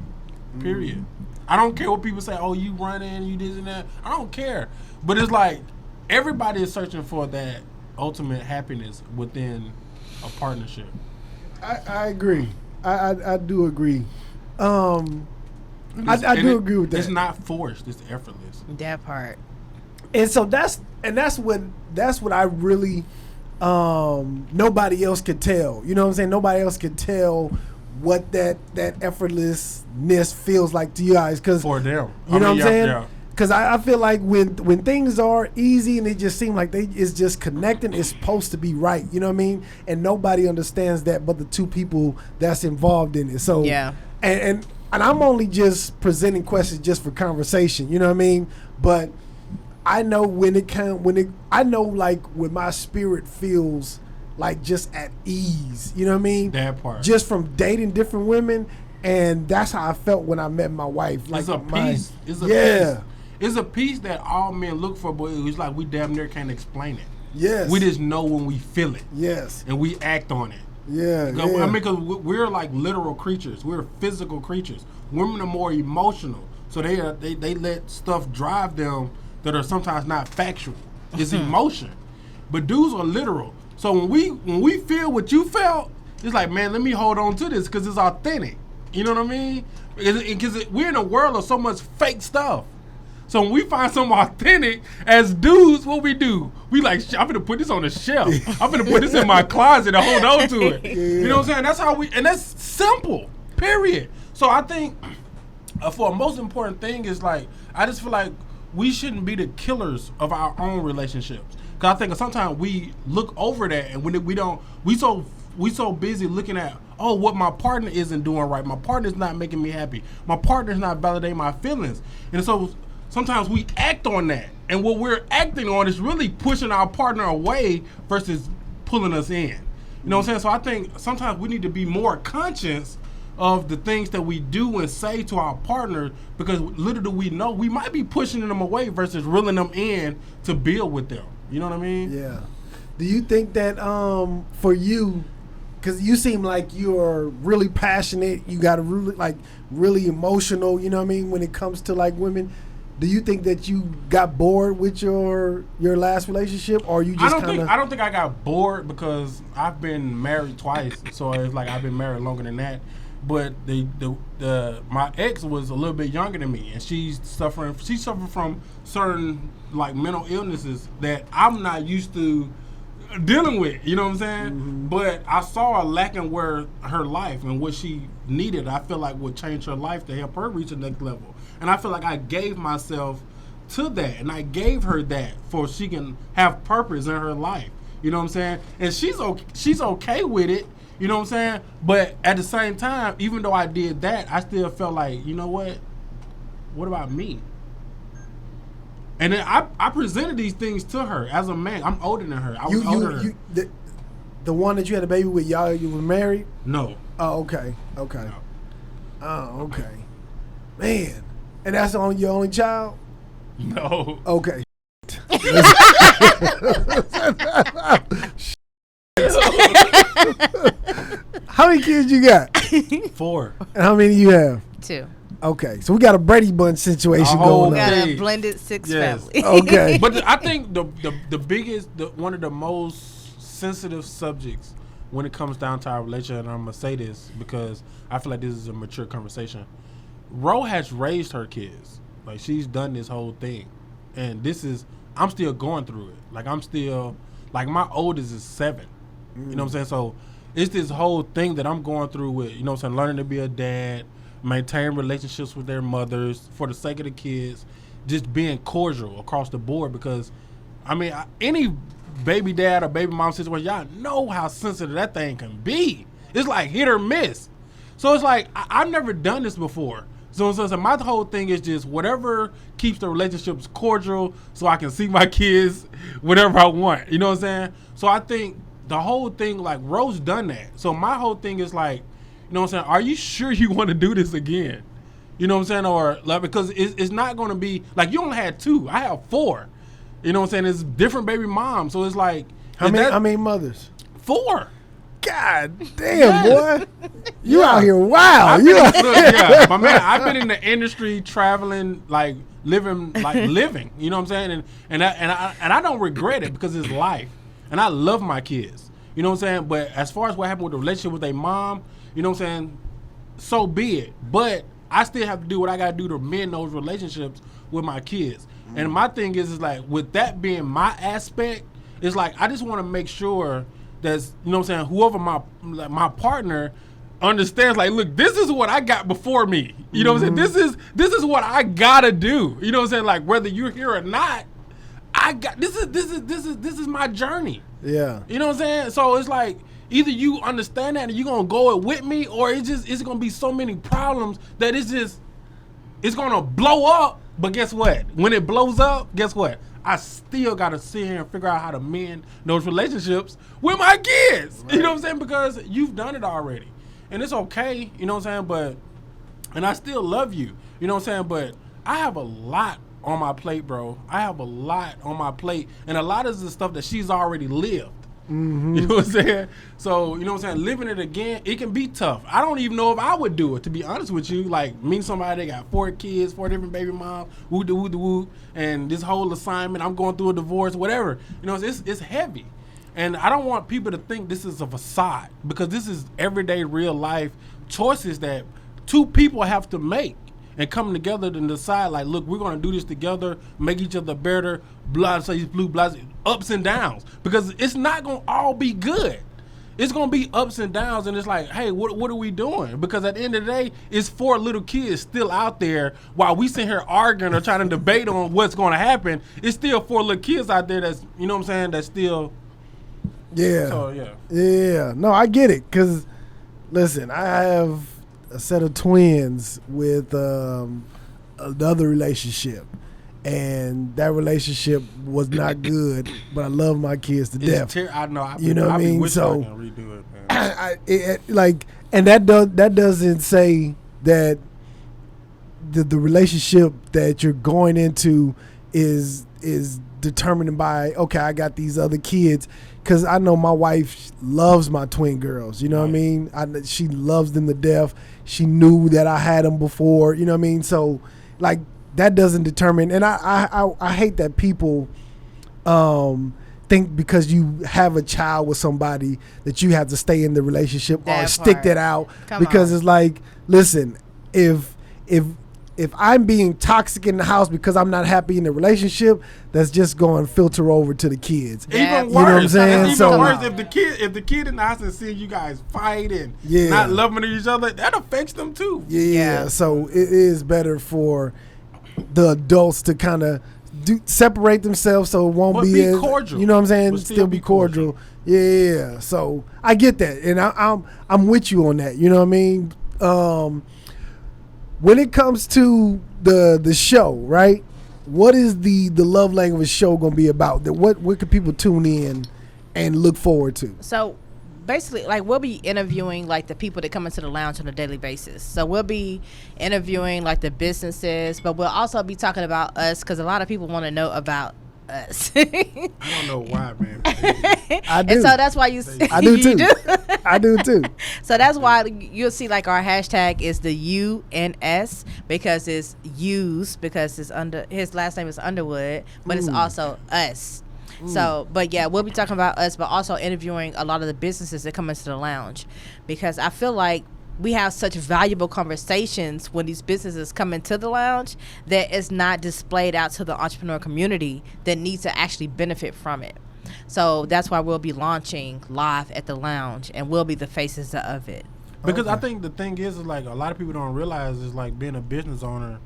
period. I don't care what people say, oh, you running, you this and that. I don't care. But it's like, everybody is searching for that ultimate happiness within a partnership. I agree. I do agree. I do agree with that. It's not forced. It's effortless. That part. And so that's what I really nobody else could tell. You know what I'm saying? Nobody else could tell what that effortlessness feels like to you guys, because For them. you know what I'm saying? Yeah. Because I feel like when things are easy and they just seem like it's just connecting, it's supposed to be right. You know what I mean? And nobody understands that but the two people that's involved in it. So Yeah. And I'm only just presenting questions just for conversation. You know what I mean? But I know I know like when my spirit feels like just at ease. You know what I mean? That part. Just from dating different women, and that's how I felt when I met my wife. Like It's a peace. It's a yeah. peace. It's a peace that all men look for, but it's like we damn near can't explain it. Yes. We just know when we feel it. Yes. And we act on it. Yeah. I mean, because we're like literal creatures. We're physical creatures. Women are more emotional, so they let stuff drive them that are sometimes not factual. It's emotion, but dudes are literal. So when we feel what you felt, it's like, man, let me hold on to this because it's authentic. You know what I mean? Because we're in a world of so much fake stuff. So when we find something authentic, as dudes, what we do? We like, I'm gonna put this on the shelf. I'm gonna put this in my closet and hold on to it. You know what I'm saying? That's how and that's simple, period. So I think for a most important thing is like, I just feel like we shouldn't be the killers of our own relationships. Cause I think sometimes we look over that and when we so busy looking at, oh, what my partner isn't doing right. My partner's not making me happy. My partner's not validating my feelings. And so sometimes we act on that, and what we're acting on is really pushing our partner away versus pulling us in. You know what I'm saying? So I think sometimes we need to be more conscious of the things that we do and say to our partner, because little do we know, we might be pushing them away versus reeling them in to build with them. You know what I mean? Yeah. Do you think that for you, because you seem like you're really passionate, you got a really emotional, you know what I mean, when it comes to like women, do you think that you got bored with your last relationship, or you just I don't think I got bored, because I've been married twice, so it's like I've been married longer than that. But my ex was a little bit younger than me, and she's suffering from certain like mental illnesses that I'm not used to dealing with. You know what I'm saying? Mm-hmm. But I saw a lack in her life and what she needed. I feel like would change her life to help her reach the next level. And I feel like I gave myself to that, and I gave her that for she can have purpose in her life. You know what I'm saying? And she's okay with it. You know what I'm saying? But at the same time, even though I did that, I still felt like, you know what? What about me? And then I presented these things to her as a man. I'm older than her. I was older than her. The one that you had a baby with, you were married? No. Oh, okay. Okay. No. Oh, okay. Man. And that's your only child? No. Okay. How many kids you got? 4. And how many you have? 2. Okay, so we got a Brady Bunch situation going We on. got a blended 6 family. Okay. But I think the biggest, one of the most sensitive subjects when it comes down to our relationship, and I'm going to say this because I feel like this is a mature conversation. Ro has raised her kids. Like, she's done this whole thing. And I'm still going through it. Like, my oldest is 7. You know what I'm saying? So it's this whole thing that I'm going through with, you know what I'm saying, learning to be a dad, maintain relationships with their mothers for the sake of the kids, just being cordial across the board. Because, I mean, any baby dad or baby mom situation, y'all know how sensitive that thing can be. It's like hit or miss. So it's like, I've never done this before. So my whole thing is just whatever keeps the relationships cordial so I can see my kids whenever I want. You know what I'm saying? So I think the whole thing, like, Ro's done that. So my whole thing is like, you know what I'm saying, are you sure you want to do this again? You know what I'm saying? Or, like, because it's not going to be, like, you only had 2. I have 4. You know what I'm saying? It's different baby moms. So it's like. How many mothers? 4. God damn, boy. You out here wild. Yeah, my man, I've been in the industry traveling, like, living. You know what I'm saying? And I don't regret it because it's life. and I love my kids. You know what I'm saying? But as far as what happened with the relationship with their mom, you know what I'm saying? So be it. But I still have to do what I got to do to mend those relationships with my kids. And my thing is like, with that being my aspect, it's like I just want to make sure that's, you know what I'm saying, whoever my partner understands, like, look, this is what I got before me. You know what I'm saying? This is what I gotta do. You know what I'm saying? Like, whether you're here or not, I got this is my journey. Yeah. You know what I'm saying? So it's like, either you understand that and you're gonna go it with me, or it's gonna be so many problems that it's gonna blow up. But guess what? When it blows up, guess what? I still gotta sit here and figure out how to mend those relationships with my kids. Right. You know what I'm saying? Because you've done it already. And it's okay, you know what I'm saying? And I still love you, you know what I'm saying? But I have a lot on my plate, bro. I have a lot on my plate. And a lot of the stuff that she's already lived. Mm-hmm. You know what I'm saying? So, you know what I'm saying? Living it again, it can be tough. I don't even know if I would do it, to be honest with you. Like, meeting somebody that got 4 kids, 4 different baby moms, woo-de-woo-de-woo, and this whole assignment, I'm going through a divorce, whatever. You know, it's heavy. And I don't want people to think this is a facade, because this is everyday real life choices that 2 people have to make and come together and decide, like, look, we're going to do this together, make each other better, blah, say blue, blah, ups and downs. Because it's not going to all be good. It's going to be ups and downs, and it's like, hey, what are we doing? Because at the end of the day, it's 4 little kids still out there while we sit here arguing or trying to debate on what's going to happen. It's still 4 little kids out there that's, you know what I'm saying, that's still... Yeah. So, yeah. Yeah. No, I get it. Because, listen, I have a set of twins with another relationship. And that relationship was not good, but I love my kids to death. I know. You know what I mean? So, I can redo it, man. And that doesn't say that the relationship that you're going into is determined by, okay, I got these other kids. Because I know my wife loves my twin girls. You know what I mean? She loves them to death. She knew that I had them before. You know what I mean? So, like, that doesn't determine. And I hate that people think because you have a child with somebody that you have to stay in the relationship or stick that out. Because it's like, listen, if I'm being toxic in the house because I'm not happy in the relationship, that's just going to filter over to the kids. Yeah. Even worse, you know what I'm saying? It's even worse if the kid in the house is seeing you guys fight and not loving each other, that affects them too. Yeah. So it is better for the adults to kind of separate themselves so it won't be as cordial. You know what I'm saying? Still be cordial. Yeah. So I get that, and I'm with you on that. You know what I mean? When it comes to the show, right? What is the love language show going to be about? What can people tune in and look forward to? So basically, like, we'll be interviewing like the people that come into the lounge on a daily basis. So we'll be interviewing like the businesses, but we'll also be talking about us, because a lot of people want to know about us. I don't know why, man. I do. And so that's why I do too. I do too. So that's why you'll see like our hashtag is the UNS, because it's U's, because it's his last name is Underwood, but it's also us. So, but yeah, we'll be talking about us, but also interviewing a lot of the businesses that come into the lounge, because I feel like we have such valuable conversations when these businesses come into the lounge that it's not displayed out to the entrepreneur community that needs to actually benefit from it. So that's why we'll be launching live at the lounge, and we'll be the faces of it. Because I think the thing is like, a lot of people don't realize is like, being a business owner,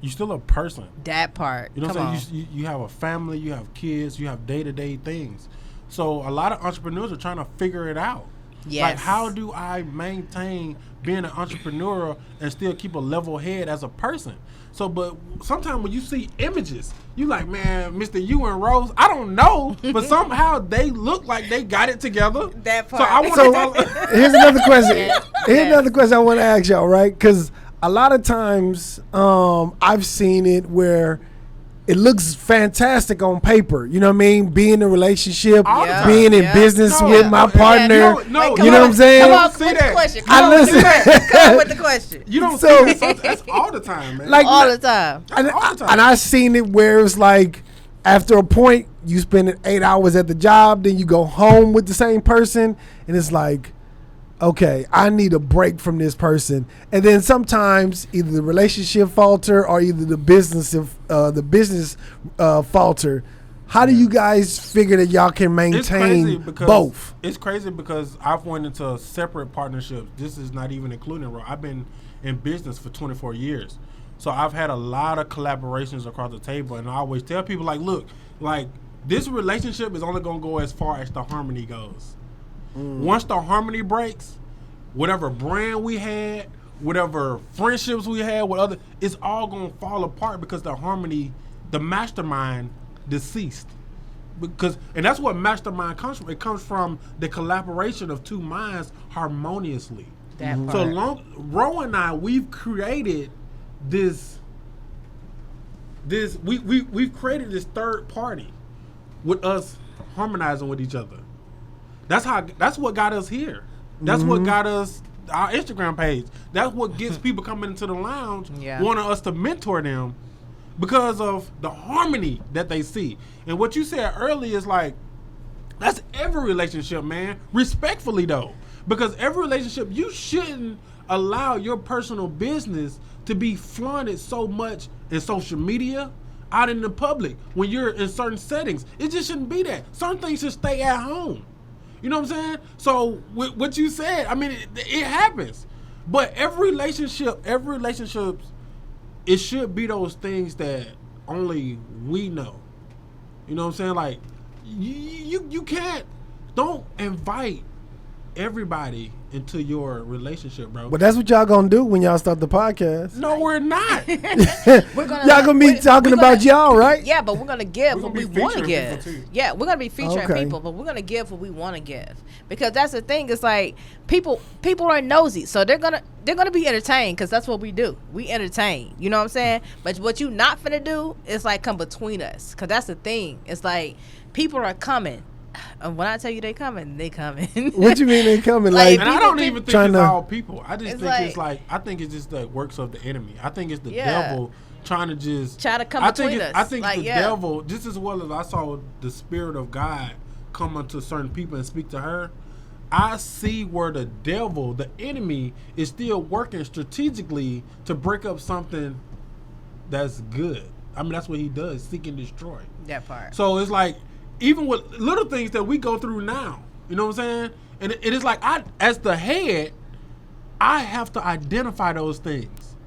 you're still a person. That part. You know what I'm saying? You have a family, you have kids, you have day-to-day things. So a lot of entrepreneurs are trying to figure it out. Yes. Like, how do I maintain being an entrepreneur and still keep a level head as a person? So, but sometimes when you see images, you like, man, Mr. You and Rose, I don't know, but somehow they look like they got it together. That part. So I want to. Here's another question. Here's another question I want to ask y'all, right? Because a lot of times I've seen it where it looks fantastic on paper. You know what I mean? Being in a relationship, being in business with my partner. You know what I'm saying? Come on with the question. Come on with the question. You don't see that. That's all the time, man. Like, all the time. And I've seen it where it's like, after a point, you spend 8 hours at the job, then you go home with the same person, and it's like, okay, I need a break from this person. And then sometimes either the relationship falter or either the business falter. How do you guys figure that y'all can maintain both? It's crazy because I've went into separate partnerships. This is not even including Ro. I've been in business for 24 years. So I've had a lot of collaborations across the table. And I always tell people, like, look, like, this relationship is only going to go as far as the harmony goes. Once the harmony breaks, whatever brand we had, whatever friendships we had with other, it's all going to fall apart because the harmony, the mastermind deceased. And that's what mastermind comes from. It comes from the collaboration of two minds harmoniously. That part. So Ro and I, we've created we've created this third party with us harmonizing with each other. That's what got us here. That's what got us our Instagram page. That's what gets people coming into the lounge, wanting us to mentor them because of the harmony that they see. And what you said earlier is like, that's every relationship, man. Respectfully though, because every relationship, you shouldn't allow your personal business to be flaunted so much in social media, out in the public, when you're in certain settings. It just shouldn't be that. Certain things should stay at home. You know what I'm saying? So with what you said, I mean, it happens. But every relationship, it should be those things that only we know. You know what I'm saying? Like, you can't, don't invite everybody into your relationship, bro. But that's what y'all gonna do when y'all start the podcast. No, we're not. Y'all gonna be talking about y'all, right? Yeah, but we're gonna give what we want to featuring give. people, too. Yeah, we're gonna be featuring people, but we're gonna give what we want to give, because that's the thing. It's like people are nosy, so they're gonna be entertained, because that's what we do. We entertain. You know what I'm saying? But what you not finna do is like come between us, because that's the thing. It's like people are coming. And when I tell you they coming, they coming. What you mean they coming? And I don't even think it's all people. I just it's think like, it's like, I think it's just the works of the enemy. I think it's the devil trying to come between us. I think like, the devil, just as well as I saw the Spirit of God come unto certain people and speak to her, I see where the devil, the enemy, is still working strategically to break up something that's good. I mean, that's what he does, seek and destroy. That part. So it's like, even with little things that we go through now, you know what I'm saying? And it is like, as the head, I have to identify those things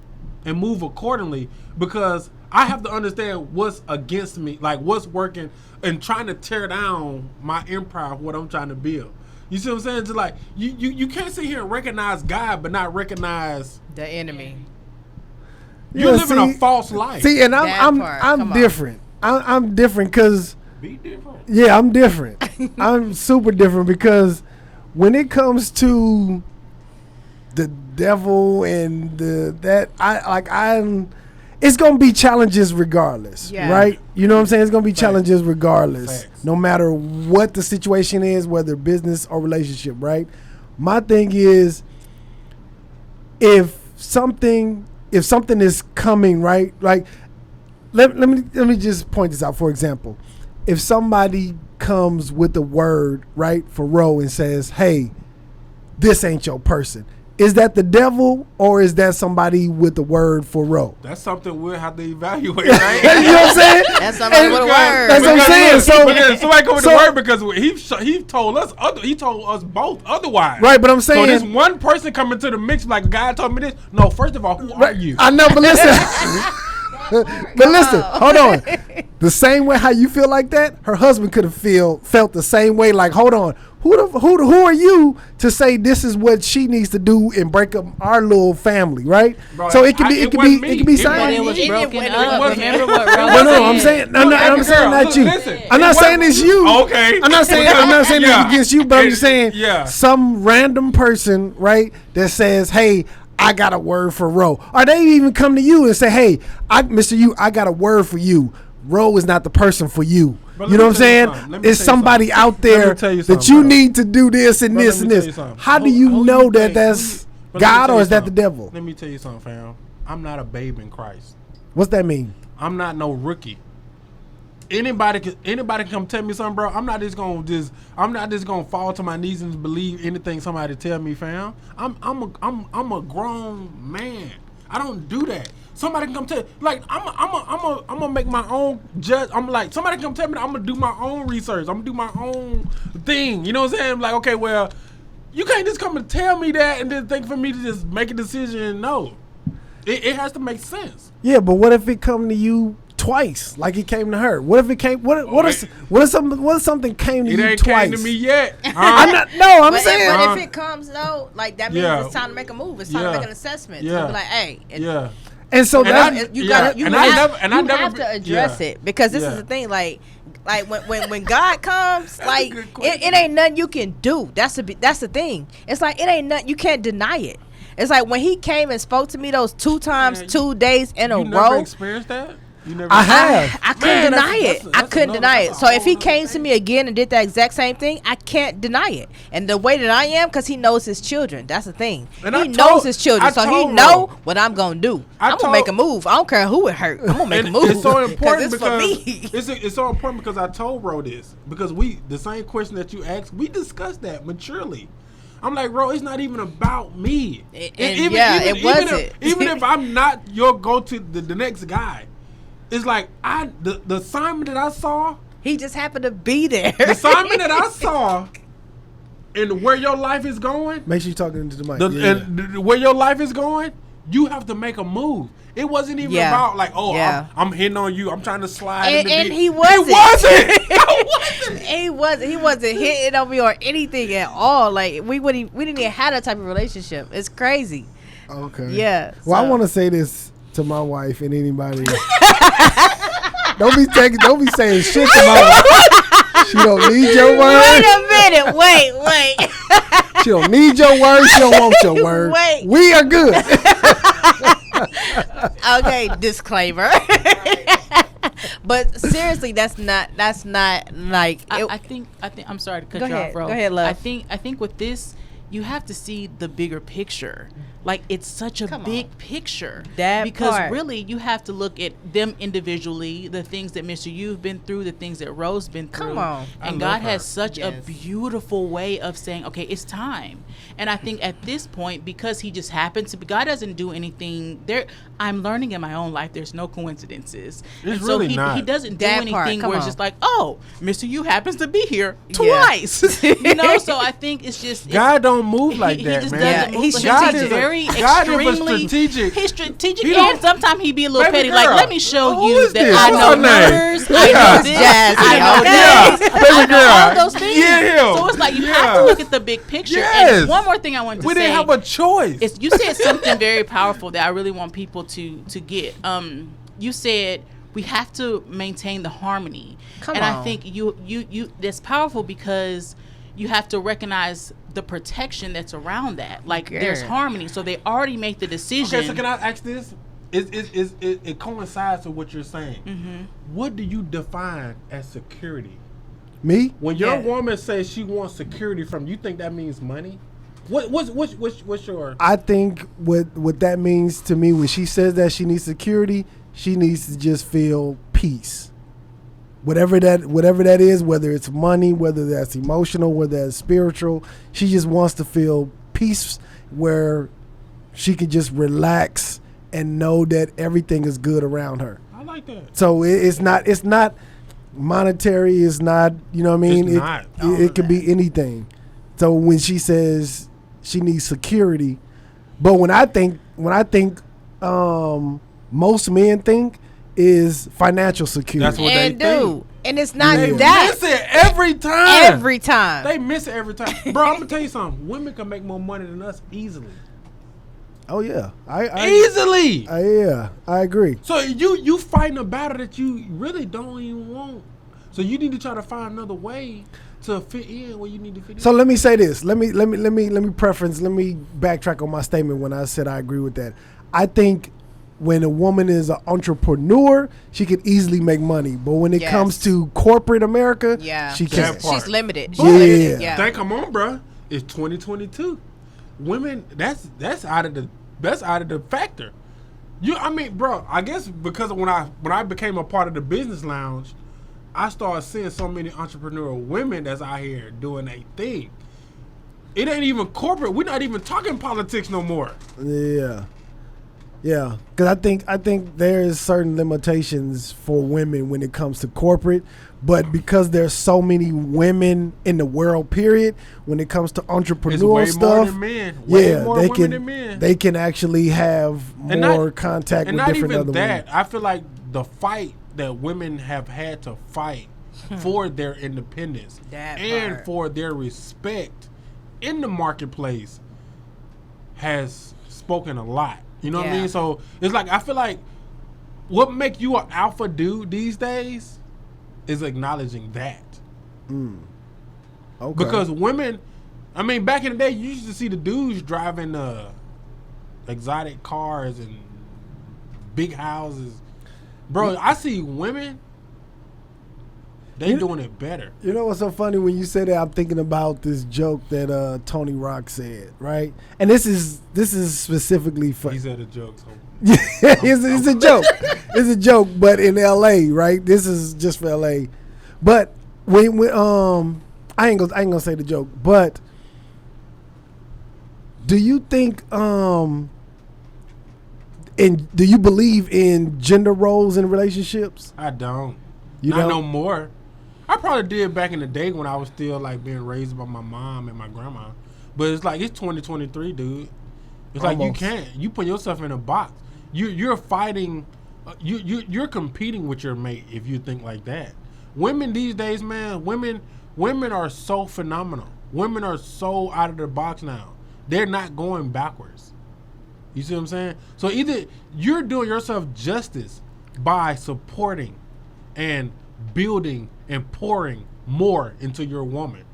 and move accordingly, because I have to understand what's against me, like what's working, and trying to tear down my empire, what I'm trying to build. You see what I'm saying? Just like, you can't sit here and recognize God but not recognize the enemy. You're living a false life. See, and I'm different. I'm different because. Be different. Yeah, I'm different. I'm super different, because when it comes to the devil and it's gonna be challenges regardless, right? You know what I'm saying? It's gonna be challenges regardless, no matter what the situation is, whether business or relationship, right? My thing is, if something is coming, right? Like, let me just point this out. For example, if somebody comes with a word, right, for Ro and says, hey, this ain't your person, is that the devil, or is that somebody with the word for Ro? That's something we'll have to evaluate, right? You know what I'm saying? That's somebody with a word. That's what I'm saying. So somebody come with the word, because he told us both otherwise. Right, but I'm saying, so this one person coming to the mix like, God told me this. No, first of all, who are you? I know, but listen. But listen, hold on. The same way how you feel like that, her husband could have felt the same way. Like, hold on, who are you to say this is what she needs to do and break up our little family, right? Bro, so it can be same. It was broken up. Remember what No, I'm saying I'm saying not you. I'm not saying it's you. Okay. I'm not saying it's against you, but I'm just saying some random person, right, that says, hey, I got a word for Ro. Or they even come to you and say, hey, Mr. You, I got a word for you. Ro is not the person for you. You know what I'm saying? It's somebody out there that you need to do this and this and this. How do you know that that's God, or is that the devil? Let me tell you something, fam. I'm not a babe in Christ. What's that mean? I'm not no rookie. anybody can come tell me something, bro. I'm not just gonna fall to my knees and believe anything somebody tell me, fam. I'm a grown man. I don't do that. Somebody can come tell, like, I'm gonna make my own judge. I'm like, somebody can come tell me that I'm gonna do my own research. I'm gonna do my own thing. You know what I'm saying? Like, okay, well, you can't just come and tell me that and then think for me to just make a decision. No, it has to make sense. Yeah, but what if it come to you twice, like it came to her? What if it came? What if something came to you twice? It ain't came to me yet. I'm saying. But if it comes though, like that means it's time to make a move. It's time to make an assessment. Yeah. To be like, hey, And so you have to address it, because this is the thing. Like when God comes, like it ain't nothing you can do. That's the thing. It's like it ain't nothing you can't deny it. It's like when he came and spoke to me those 2 times, 2 days in a row. You never experienced that? I have. I couldn't deny it. I couldn't deny it. So if he came to me again and did that exact same thing, I can't deny it. And the way that I am, because he knows his children. That's the thing. He knows his children, so he know what I'm gonna do. I'm gonna make a move. I don't care who it hurt. I'm gonna make a move. It's so important it's because for me. It's so important because I told Ro this, because the same question that you asked, we discussed that maturely. I'm like, bro, it's not even about me. It wasn't. Even if I'm not your go-to, the next guy, it's like the assignment that I saw. He just happened to be there. The assignment that I saw, and where your life is going. Make sure you're talking into the mic. And where your life is going, you have to make a move. It wasn't even about like, I'm hitting on you. I'm trying to slide. And he wasn't. He wasn't hitting on me or anything at all. Like we didn't even have that type of relationship. It's crazy. Okay. Yeah. Well, I want to say this to my wife and anybody. Don't be saying shit to my wife. She don't need your word. Wait a minute. Wait. She don't need your word. She don't want your word. Wait. We are good. Okay, disclaimer. But seriously, that's not like. I think. I'm sorry to cut you off, Ro. Go ahead, love. I think with this, you have to see the bigger picture. Like, it's such a big picture. Because really, you have to look at them individually, the things that Mr. You've been through, the things that Ro's been through. Come on. And God has such a beautiful way of saying, okay, it's time. And I think at this point, because he just happens to be, God doesn't do anything there. I'm learning in my own life, there's no coincidences. It's and really so not. He doesn't do That anything part, where it's on. just like, oh, Mr. You happens to be here twice. You know, so I think it's just. God don't move like he that, just man. doesn't move. He's God strategic. is very God is extremely strategic. He's strategic, He and don't- sometimes he be a little Baby petty. girl. Like, let me show Who you is that this? I What's know her name? numbers. I know this. Jazzy, I know okay? that. Baby I know girl. all those things. Yeah. So it's like you have to look at the big picture. Yes. And one more thing I wanted to We say. didn't have a choice. You said something very powerful that I really want people to get. You said we have to maintain the harmony. Come and on. I think you that's powerful because you have to recognize the protection that's around that. Like, there's Yeah. harmony. So they already make the decision. Okay, so can I ask this? It coincides with what you're saying. Mm-hmm. What do you define as security? Me? When your woman says she wants security from you, think that means money? What's your? I think what that means to me when she says that she needs security, she needs to just feel peace. Whatever that is, whether it's money, whether that's emotional, whether that's spiritual, she just wants to feel peace where she can just relax and know that everything is good around her. I like that. So it's not monetary. It's not, you know what I mean. It's not. It could be anything. So when she says she needs security, but when I think most men think is financial security. That's what And they think. dude, and it's not Yeah. They that miss it every time. every time. They miss it every time. Bro, I'm gonna tell you something. Women can make more money than us easily. Oh yeah, Easily. Yeah, I agree. So you fighting a battle that you really don't even want. So you need to try to find another way to fit in where you need to fit in. So let me say this. Let me backtrack on my statement when I said I agree with that. I think when a woman is an entrepreneur, she could easily make money. But when it comes to corporate America, she can't. She's limited. Yeah. Limited. Yeah. Think, come on, bro. It's 2022. Women, that's out of the factor. I mean, bro. I guess because when I became a part of the business lounge, I started seeing so many entrepreneurial women that's out here doing their thing. It ain't even corporate. We're not even talking politics no more. Yeah. Yeah, because I think there's certain limitations for women when it comes to corporate, but because there's so many women in the world, period, when it comes to entrepreneurial It's way more stuff, than men. Way more women than men. they can actually have more contact with different other women. I feel like the fight that women have had to fight for their independence and for their respect in the marketplace has spoken a lot. You know what I mean? So it's like I feel like what make you an alpha dude these days is acknowledging that. Okay. Because women, I mean, back in the day, you used to see the dudes driving exotic cars and big houses. Bro, I see women. They doing it better. You know what's so funny when you say that? I'm thinking about this joke that Tony Rock said, right? And this is specifically for. He said a joke. So. Yeah, it's a joke. It's a joke, but in L.A., right? This is just for L.A. But when I ain't gonna say the joke, but do you think do you believe in gender roles in relationships? I don't. You Not don't? no more. I probably did back in the day when I was still like being raised by my mom and my grandma. But it's like it's 2023, dude. It's like you can't. You put yourself in a box. You're fighting. You're competing with your mate if you think like that. Women these days, man. Women are so phenomenal. Women are so out of the box now. They're not going backwards. You see what I'm saying? So either you're doing yourself justice by supporting and building and pouring more into your woman,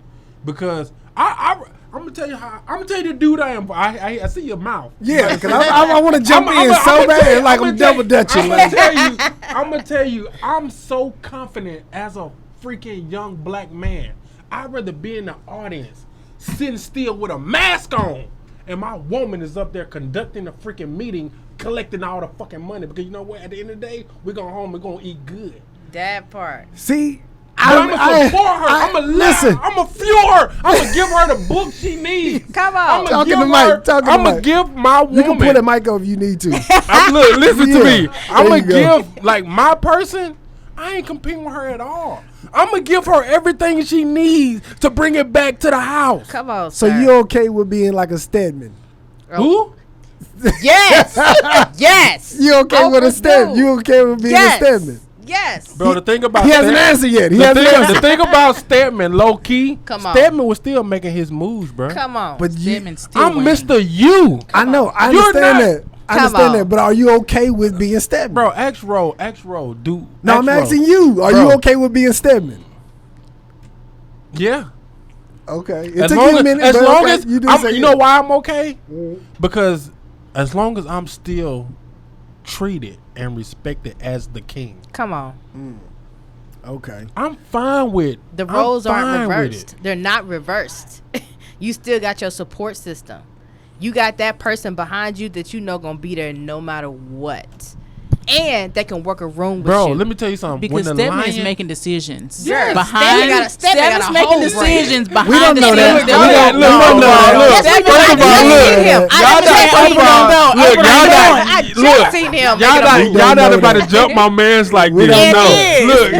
because I'm gonna tell you the dude I am. I see your mouth. Yeah, because I want to jump in so bad, like I'm double dutching. I'm gonna tell you, I'm so confident as a freaking young black man. I'd rather be in the audience, sitting still with a mask on, and my woman is up there conducting a freaking meeting, collecting all the fucking money. Because you know what? At the end of the day, we're going home and going to eat good. That part. See, I'm going to support her. I'm going to listen. I'm going to fuel her. I'm going to give her the book she needs. Come on. Talking to Mike. I'm going to give my woman. You can put a mic over if you need to. Look, listen to me. I'm going to go. give, like, my person, I ain't competing with her at all. I'm going to give her everything she needs to bring it back to the house. Come on, So sir. you okay with being like a Stedman? Who? Yes. Yes. You okay with a Stedman? You okay with being a Stedman? Yes. Bro, the thing about He hasn't answered yet. The thing about Stedman, low key, Come on. Stedman was still making his moves, bro. Come on. But Stedman's still I'm winning. Mr. You. I know. I You're understand not- that. I Come understand on. that. But are you okay with being Stedman? Bro, X-Row, dude. No, I'm X-Row. asking you. Are Bro. you okay with being Stedman? Yeah. Okay. It As took long you a minute, as, but long okay, as you did I'm, say you know yeah. why I'm okay? Because as long as I'm still treated and respected as the king, Come on. Okay. I'm fine with The roles I'm aren't fine with reversed. They're not reversed. You still got your support system. You got that person behind you that you know gonna be there no matter what, and they can work a room with Bro, you. let me tell you something. Because when the Stedman is lion, making decisions. Yes, Behind Stedman got Stedman's a making whole decisions behind We don't the know that. scenes. We don't know that. Look, Yes, we do. first of I all, just look, seen him. I y'all just not seen him. I just look, seen him. y'all making a not move. don't y'all not know about that. to jump my man's like We this. don't No, know. look,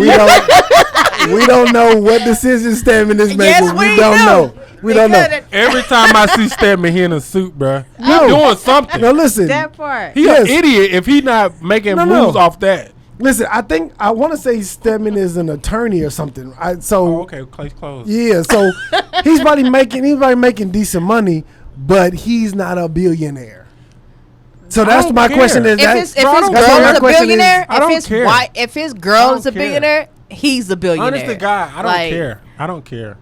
We don't know what decision Stedman is making. Yes, we don't do. know. We don't know. Because every time I see Stedman, he in a suit, bruh. No. Doing something. No, listen. that part. He Yes. an idiot if he not making No. moves off that. Listen, I want to say Stedman is an attorney or something. Oh, okay, case closed. Yeah, so he's probably making decent money, but he's not a billionaire. So that's don't my care. question. Is If that his, if Bro, I his don't girl care. is My a question billionaire, I don't if his care. wife, if his girl I don't is a care. billionaire, he's a billionaire. Honest to God, I don't Like, care. I don't care.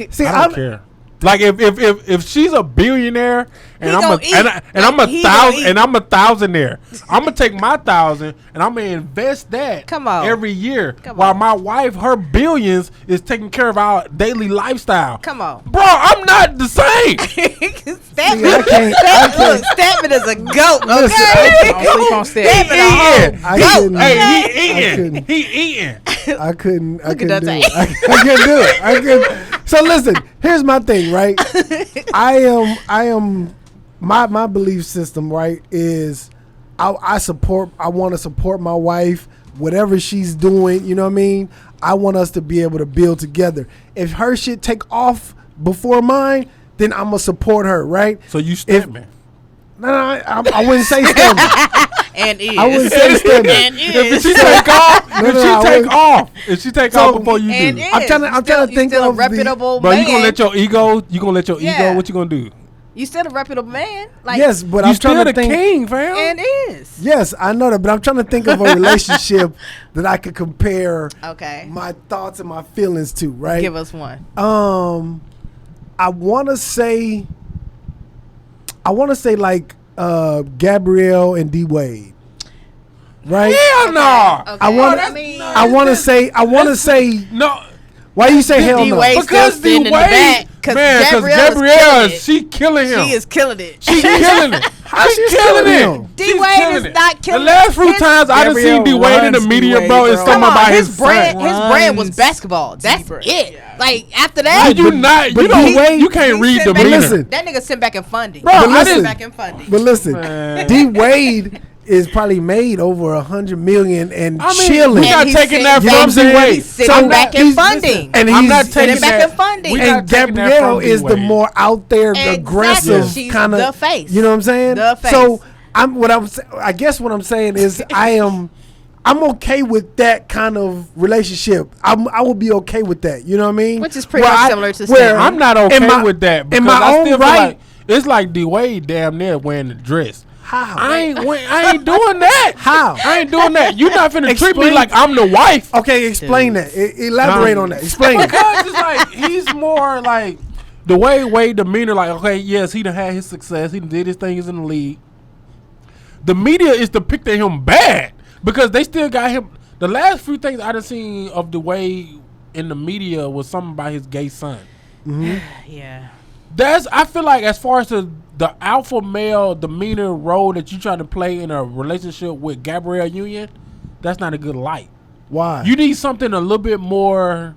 See, I don't care. Like if she's a billionaire and He I'm gonna eat. I'm a He thousand gonna eat. and I'm a thousandaire, I'm gonna take my 1,000 and I'm gonna invest that Come on. every year Come while on. my wife, her billions, is taking care of our daily lifestyle. Come on. Bro, I'm not the same. Statman, I can't- look, Statman is a goat. Listen, Okay, Don't sleep on Stat. Statman a whole I goat. couldn't- Hey, I he eating. couldn't. He eating. I couldn't Look do at Donte. it. I couldn't do it. I couldn't. So listen, here's my thing, right? I am my belief system, right, is I want to support my wife, whatever she's doing, you know what I mean? I want us to be able to build together. If her shit take off before mine, then I'm gonna support her, right? So you Statman. No, I wouldn't say Statman. And is. I wouldn't say Statman. And If is. she take off, No, if no, I she take wouldn't. off, if she take So- off before you And do, is. I'm trying to You think still of a the- reputable bro, man. you gonna let your ego? You gonna let your Yeah. ego? What you gonna do? You still a reputable man. Like, Yes, but You I'm still trying the to think. king, fam. And is. Yes, I know that, but I'm trying to think of a relationship that I could compare Okay. my thoughts and my feelings to, right? Give us one. I want to say like Gabrielle and D Wade, right? Hell no. Okay. I want that's mean, not- I want to say. No. Why you say hell D no? Wade Because still sitting in the back. Because Gabrielle Gabrielle, is she killing him. She is killing it. She killing it. How She's she killing killing it. him? D She's Wade killing is it. not killing The last few his- times I done Gabrielle seen D Wade in the runs media, D bro, Wade, it's bro. something Come on, about his his brand. son. His brand was Runs basketball. That's deeper. it. Yeah. Like after that, You not. but You don't. D-Wade- You can't he read sit the back- But meaning. listen. that nigga sitting back in funding. Bro, But I listen. Sit didn't. back in funding. But listen, Man. D Wade is probably made over $100 million and I mean, chilling. we not And he's taking sitting that back- from you know what I'm D saying? Wade. He's sitting So back in he's- funding. and I'm he's not sitting taking back that. in funding. We and not taking that Gabrielle from is the D-Wade. more out there, Exactly. aggressive She's kind of the face. You know what I'm saying? The face. So I guess what I'm saying is I'm okay with that kind of relationship. I will be okay with that. You know what I mean? Which is pretty Where much I- similar to where Stan. I'm not okay in my- with that in because my I own still feel right. like it's like D Wade damn near wearing the dress. How? I ain't doing that. How? I ain't doing that. You're not finna treat me Explain- like I'm the wife. Okay, explain that. Elaborate on that. Explain it. Because it's like he's more like the way Wade demeanor. Like, okay, yes, he done had his success. He did his thing. He's in the league. The media is depicting him bad because they still got him. The last few things I done seen of the Wade in the media was something about his gay son. Yeah. I feel like as far as the alpha male demeanor role that you trying to play in a relationship with Gabrielle Union, that's not a good light. Why? You need something a little bit more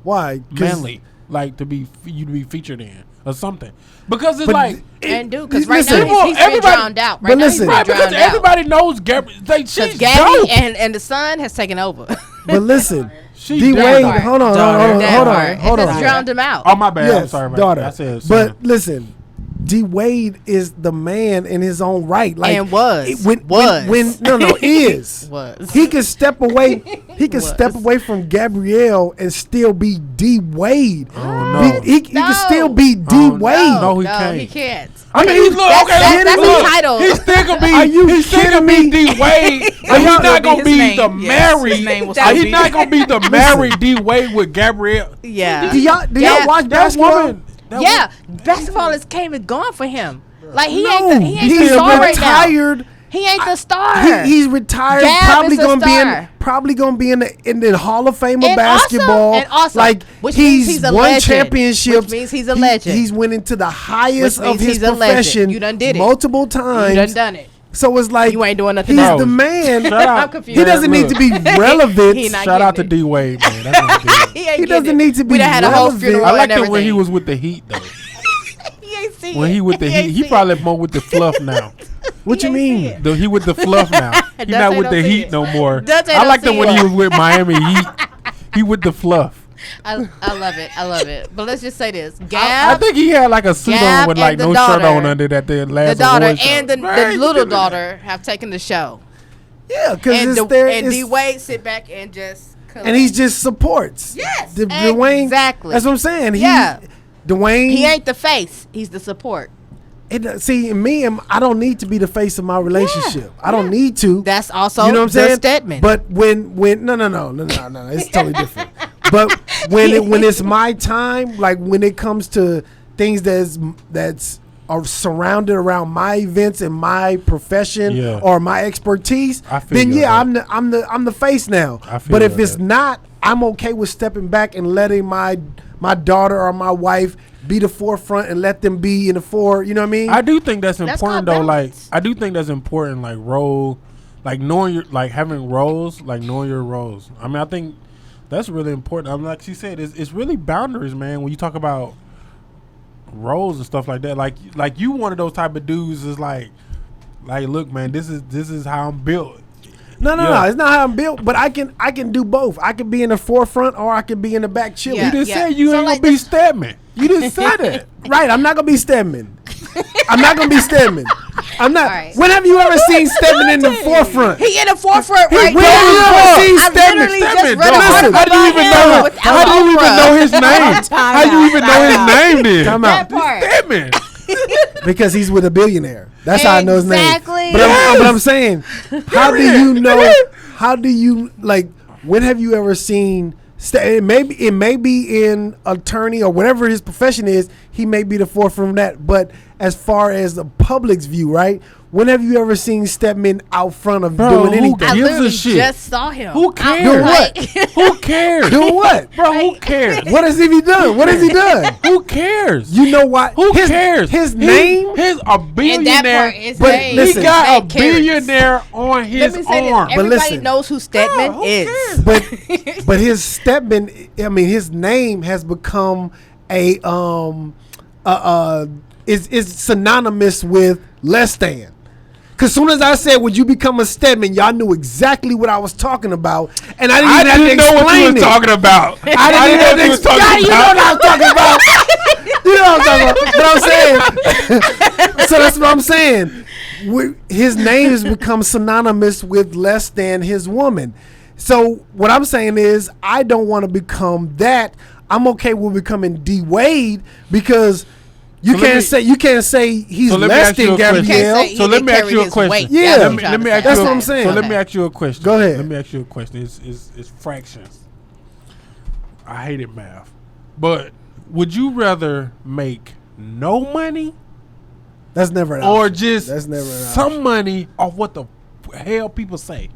Why? 'Cause- manly, like to be featured in or something. Because it's But like And dude, because listen, right now he's been everybody- drowned out. but Right now listen. he's right been because drowned out. everybody knows Gabrielle. Like Because she's Gabby dope. and the son has taken over. But listen, She D dope. Wade. Daughter. Hold on. That Hold part. on. Hold It has on. drowned him out. Oh my bad. I'm Yes, sorry, man. daughter. I said But son. listen, D Wade is the man in his own right. Like And was. when is Was. he could step away. He could Was. step away from Gabrielle and still be D Wade. Oh, no. He could No. still be D Oh, Wade. no, he no, can't. he can't. I mean, he's look, That's look, a title. He's still gonna be. Are you he's still kidding gonna be me? D Wade, but he's y'all- not gonna His be name, the yes, married. his name was That- He's not gonna be the married D Wade with Gabrielle. Yeah. Do y'all Yeah. watch That basketball? woman. that Yeah. Basketball is came and gone for him. Like he No, ain't the he's star right now. retired. He ain't the star. He's retired. Gab Probably is a gonna be star. in the Hall of Fame of And basketball. also- and also, like which means he's he's a won legend. championships. Which means he's a legend. He's winning to the highest Which means of his he's a legend. profession. You done did it. multiple times. You done it. So it's like You ain't doing nothing He's else. the man. Shout out. I'm confused. He doesn't need to be relevant. He not Shout out to getting D Wade, man. That's what he did. He ain't He doesn't getting it. need to be We done had a whole relevant. funeral I liked and it when he everything. was with the Heat though. He ain't see When it. he with the Heat, ain't he see probably it. more with the fluff now. What you ain't mean? see it. He with the fluff now. He Donte not with don't the see Heat it. no more. Donte I don't liked it see when it. he was with Miami Heat. He with the fluff. I love it. I love it. But let's just say this: I Gab, think he had like a suit on Gab with like and the no shirt daughter- on under that their the last daughter, award show. and the Man, little he did daughter have taken the show. Yeah, because And it's there. and it's- D Wade sit back and just and he just supports. Yes, Dwayne. exactly. That's what I'm saying. Yeah. Dwayne. he ain't the face; he's the support. See, I don't need to be the face of my relationship. I don't need to. That's also You know what I'm the saying? Stedman. But when no, it's totally different. But when it's my time, like when it comes to things that's are surrounded around my events and my profession or my expertise, then I'm the face now. But if it's not, I'm okay with stepping back and letting my daughter or my wife be the forefront and let them be in the fore. You know what I mean? I do think that's important though. Like I do think that's important. Like role, like knowing your having roles, like knowing your roles. I mean, I think that's really important. I mean, like she said, it's really boundaries, man. When you talk about roles and stuff like that, like you one of those type of dudes is like look, man, this is how I'm built. No, it's not how I'm built, but I can do both. I can be in the forefront or I can be in the back chilling. You just said you ain't gonna be Stedman. You just said it. Right, I'm not gonna be Stedman. I'm not gonna be Stedman. I'm not. Right. When have you ever seen Stedman in the forefront? He in the forefront right When now. have you ever seen I Stedman? literally just Stedman, read an listen, article how do you about even him know? with How do you even Oprah. know his name? How do you even know his name? Then Come That out. part. Stedman. Because he's with a billionaire. That's how I know his name. Exactly. But I'm saying, how do you know? How do you like? When have you ever seen? It may be in attorney or whatever his profession is. He may be the forefront of that. But as far as the public's view, right? When have you ever seen Stedman out front of doing anything? I gives a literally shit? just saw him. Who cares? Doing what? Who cares? Doing what? Bro, who cares? What has he done? What has he done? Who cares? You know what? Who cares? His name. His a And that billionaire. part is But name. listen, He got a That carries. billionaire on his Let me say arm. this. Everybody listen. knows who Stedman who is. cares? But his Stedman, I mean, his name has become is synonymous with less than. Cause soon as I said, "Would you become a Stedman?" y'all knew exactly what I was talking about, and I didn't know what you explain was it. talking about. I didn't know what you was talking about. You know what I was talking about. You know what I'm talking about. But I'm saying, so that's what I'm saying. His name has become synonymous with less than his woman. So what I'm saying is, I don't want to become that. I'm okay with becoming D Wade because you can't say he's less than Gabrielle. So let me ask you a question. Yeah, let me ask that's you what I'm saying. So let me ask you a question. Go ahead. Let me ask you a question. It's fractions. I hated math, but would you rather make no money That's never an or option. just That's never an some option. money off what the hell people say?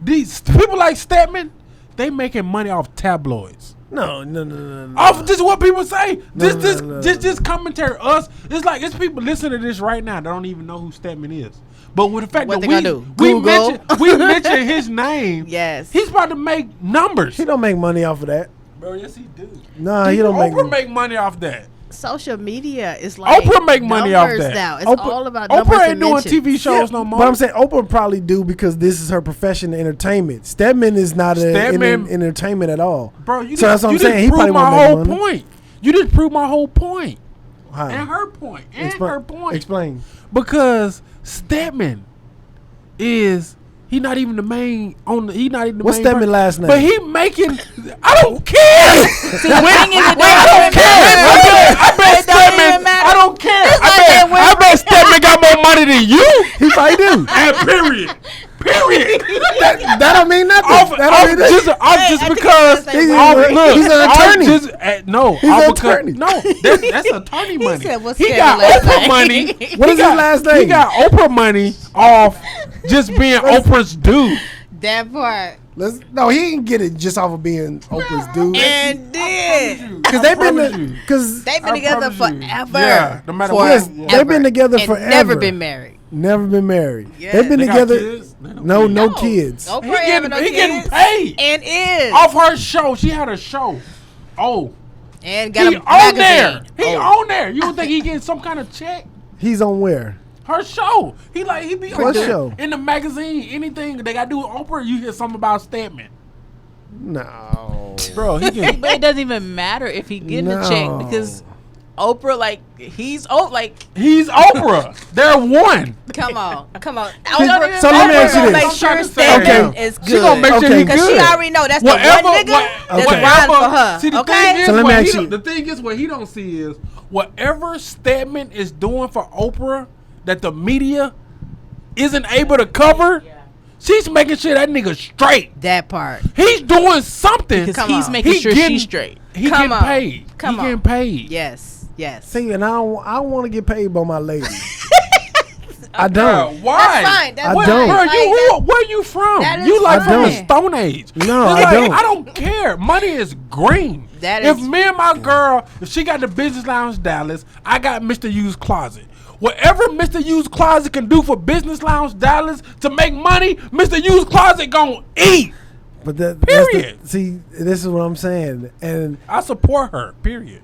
These people like Stedman, they making money off tabloids. No. Off just what people say. No. This commentary. It's people listening to this right now that don't even know who Stedman is. But with the fact What that they gonna do? we Google? mention his name. Yes. He's about to make numbers. He don't make money off of that. Bro, yes he do. Nah, he don't make. Oprah make money off that. Social media is like Oprah make money off numbers that. now. It's Oprah- all about numbers Oprah ain't and doing mentions. TV shows no more. But I'm saying Oprah probably do because this is her profession, entertainment. Stedman is not Stedman- in entertainment at all. Bro, you So that's what I'm you saying. He just probably proved my won't whole make money. point. You just proved my whole point. How? And her point. And her point. Explain. Because Stedman is he not even the main on the, he not even the What's main Stedman's person. last name? But he making I don't care. See, winning in the day I don't care. I bet It don't even Stedman matter. I don't care. like I bet Stedman got more money than you. He probably do. And period. That don't mean nothing. Off, That don't mean nothing. just I think because he's an off- attorney. look, He's an off attorney. no, He's off an because- attorney. No, that's attorney money. said, what's he Stedman's got last Oprah name? money. What is He got- his last He name? got Oprah money off just being Oprah's dude. That part. No, he didn't get it just off of being Oprah's dude. And then Because they've been because they've been together forever. Yeah, no matter yes, what. they've been together and forever. never been married. Never been married. Yeah. They've been They got together. kids? They don't No, kids. no kids. Oprah He having getting, no he getting kids. paid And is. off her show. She had a show. Oh, And got he a on there. magazine. He on there. You don't think he getting some kind of check? He's on where? Her show. He be on What there. show? In the magazine, anything they got to do with Oprah, you hear something about Stedman. No. Bro, he can. But it doesn't even matter if he getting a check No. because Oprah, he's He's Oprah. They're one. Come on. So let me ask you gonna this. make sure Okay. Stedman is good. She gonna make sure Okay. he Because good. she already know that's Whatever- the one nigga that's okay. riding for her. See, the Okay? thing is, So let me what ask he you- don't- the thing is, what he don't see is whatever Stedman is doing for Oprah that the media isn't able to cover. She's making sure that nigga straight. That part. He's doing something. because Come he's on. making He sure getting- she's straight. He Come getting on. paid. Come he on. getting paid. Yes. Yes. See, and I don't want to get paid by my lady. I don't. Why? That's fine. That's I fine. don't. Bro, Like, where you from? that is You like from the fine. Stone Age. No, It's I don't. I don't care. Money is green. That if is- me and my girl, if she got the Business Lounge Dallas, I got Mr. U's Closet. Whatever Mr. U's Closet can do for Business Lounge Dallas to make money, Mr. U's Closet gonna eat. But that's Period. see, this is what I'm saying, and I support her. Period.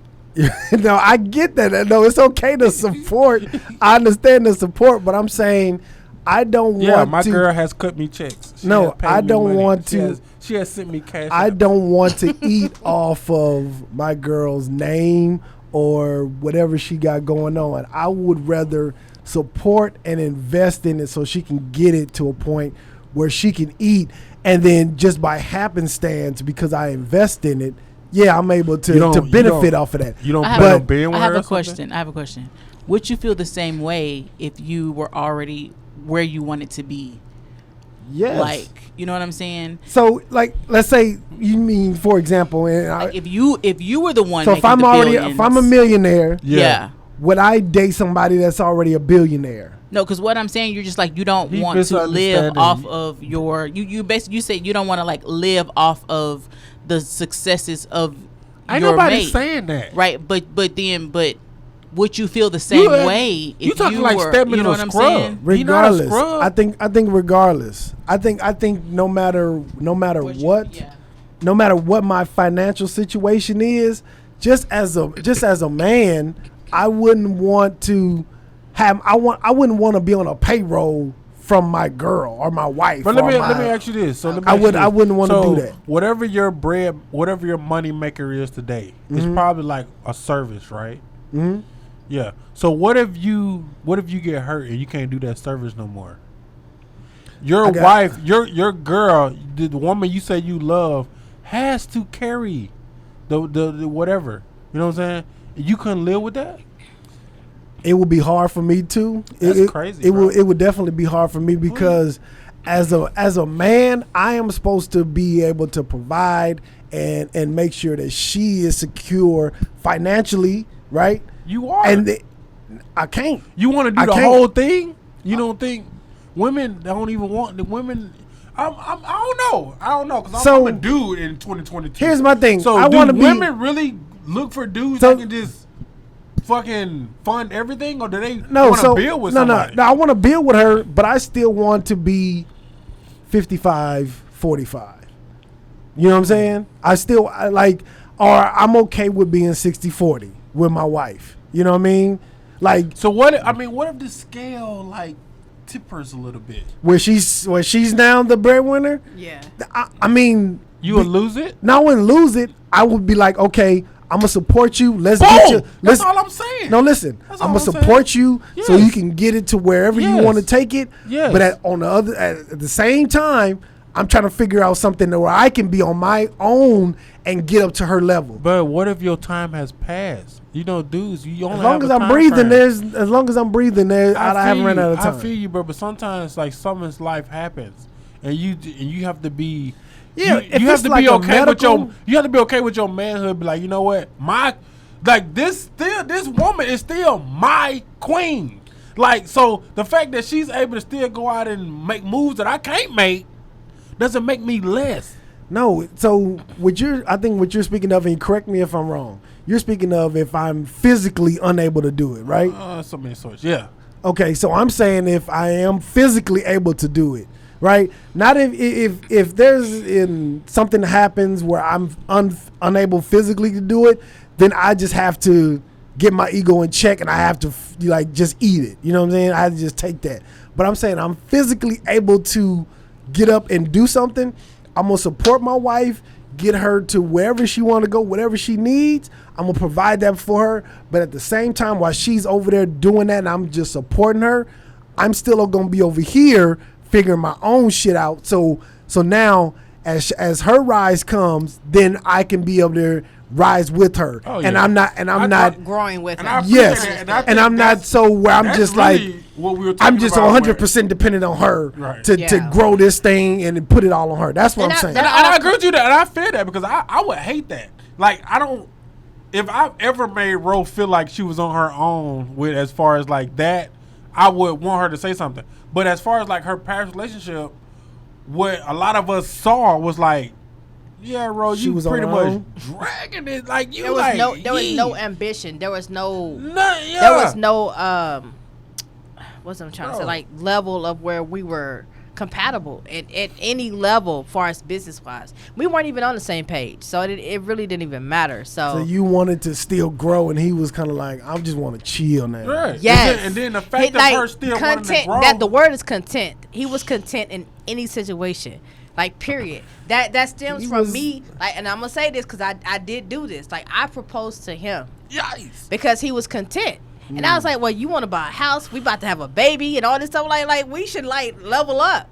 no, I get that. No, it's okay to support. I understand the support, but I'm saying I don't Yeah, want my to. girl has cut me checks. She No, has paid I me don't money. want She to- she has sent me cash. I app. don't want to eat off of my girl's name or whatever she got going on. I would rather support and invest in it so she can get it to a point where she can eat, and then just by happenstance, because I invest in it, yeah, I'm able You to don't- benefit off of that. You don't I plan have- on being with I her have or a question. something? I have a question. Would you feel the same way if you were already where you wanted to be? Yes. Like, you know what I'm saying? So, like, let's say you mean, for example, and Like if you were the one. so if making I'm the already, billions, if I'm a millionaire, yeah. would I date somebody that's already a billionaire? No, because what I'm saying, you're just like you don't He want to live misunderstanding. off of your you basically you said you don't want to like live off of the successes of Ain't your nobody mate, saying that. right? But would you feel the same way if you talking you like were? Stedman You know or what I'm Scrub. saying? He not a Regardless, scrub. I think regardless, I think no matter what, Yeah. no matter what my financial situation is, just as a man, I wouldn't want to I wouldn't want to be on a payroll from my girl or my wife. But or let me my- ask you this. So let me I ask you would- this. I wouldn't wanna So do that. Whatever your money maker is today, it's probably like a service, right? Mhm. Yeah. So what if you get hurt and you can't do that service no more? Your wife, your girl, the woman you say you love, has to carry the whatever. You know what I'm saying? You couldn't live with that. It would be hard for me too. That's crazy, bro. It would definitely be hard for me because as a man, I am supposed to be able to provide and make sure that she is secure financially, right? You are. And I can't. You want to do I the can't. whole thing? You don't think women don't even want the women? I don't know because So, I'm a dude in 2022. here's my thing. So I do wanna be- women really look for dudes So- that can just fucking fund everything, or do they No, want to so build with no, somebody? no. I want to build with her, but I still want to be 55-45. You know what I'm saying? I like, or I'm okay with being 60-40 with my wife. You know what I mean? Like So what? What if the scale like tippers a little bit? where she's now the breadwinner. Yeah. I mean, You will lose it. now I wouldn't lose it. I would be like, okay, I'm gonna support you. Let's Boom! get you. That's Let's all I'm saying. No, listen. That's I'm all gonna I'm support you so Yes. you can get it to wherever you Yes. want to take it. Yes. But at the same time, I'm trying to figure out something where I can be on my own and get up to her level. But what if your time has passed? You know, dudes, you only As long have as a I'm time breathing, frame. as long as I'm breathing, I haven't run out of time. I feel you, bro. But sometimes, like, something's life happens, and you have to be. Yeah, you if have it's to like be a okay with your. medical- You have to be okay with your manhood. Be like, you know what, this woman is still my queen. Like, so the fact that she's able to still go out and make moves that I can't make doesn't make me less. No, so I think what you're speaking of, and correct me if I'm wrong. You're speaking of if I'm physically unable to do it, right? So many sorts. Yeah. Okay, so I'm saying if I am physically able to do it, right? Not if there's something happens where I'm unable physically to do it, then I just have to get my ego in check and I have to just eat it. You know what I'm saying? I have to just take that. But I'm saying I'm physically able to get up and do something. I'm gonna support my wife, get her to wherever she want to go, whatever she needs. I'm gonna provide that for her. But at the same time, while she's over there doing that and I'm just supporting her, I'm still gonna be over here figuring my own shit out. So now as her rise comes, then I can be able to rise with her. Oh, And yeah. I'm not Growing with And her. I appreciate yes, that, and I think and I'm not that's- so where I'm That's just really like what we were talking I'm just about 100% dependent on her Right. to Yeah. grow this thing and put it all on her. That's what And I'm saying. And I agree with you that, and I feel that because I would hate that. Like, I don't. if I've ever made Ro feel like she was on her own with as far as like that, I would want her to say something. But as far as like her past relationship, what a lot of us saw was like, yeah, Ro, She you was on pretty her much own? dragging it. Like you, There was like, no yeah. ambition. There was no Yeah. there was no what's I'm trying to say, No. like level of where we were compatible at any level, far as business wise. We weren't even on the same page, so it really didn't even matter. So you wanted to still grow, and he was kind of like, I just want to chill now. Right. Yes. And then the fact that her still wanting to grow. That the word is content. He was content in any situation. Like, period. That stems He from was- me. Like, and I'm gonna say this because I did do this. Like, I proposed to him Yikes. because he was content. And I was like, well, you want to buy a house? We about to have a baby and all this stuff. Like we should like level up.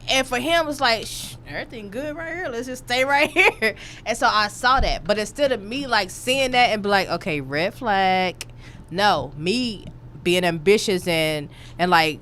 And for him, it's like, shh, everything good right here. Let's just stay right here. And so I saw that. But instead of me like seeing that and be like, okay, red flag. No, me being ambitious and like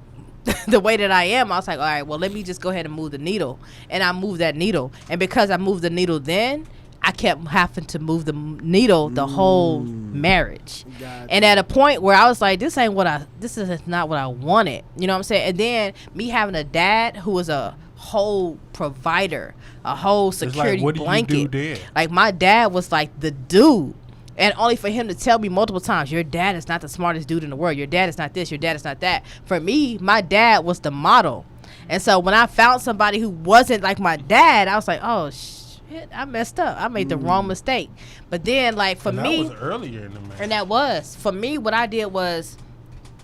the way that I am, I was like, all right, well, let me just go ahead and move the needle. And I moved that needle. And because I moved the needle then, I kept having to move the needle the whole marriage. Gotcha. And at a point where I was like, this is not what I wanted. You know what I'm saying? And then me having a dad who was a whole provider, a whole security what do you blanket. do then? Like my dad was like the dude. And only for him to tell me multiple times, your dad is not the smartest dude in the world. Your dad is not this. Your dad is not that. For me, my dad was the model. And so when I found somebody who wasn't like my dad, I was like, oh, shit, I messed up. I made the wrong mistake. But then, like, for And me, that was earlier in the marriage. and that was, for me, what I did was,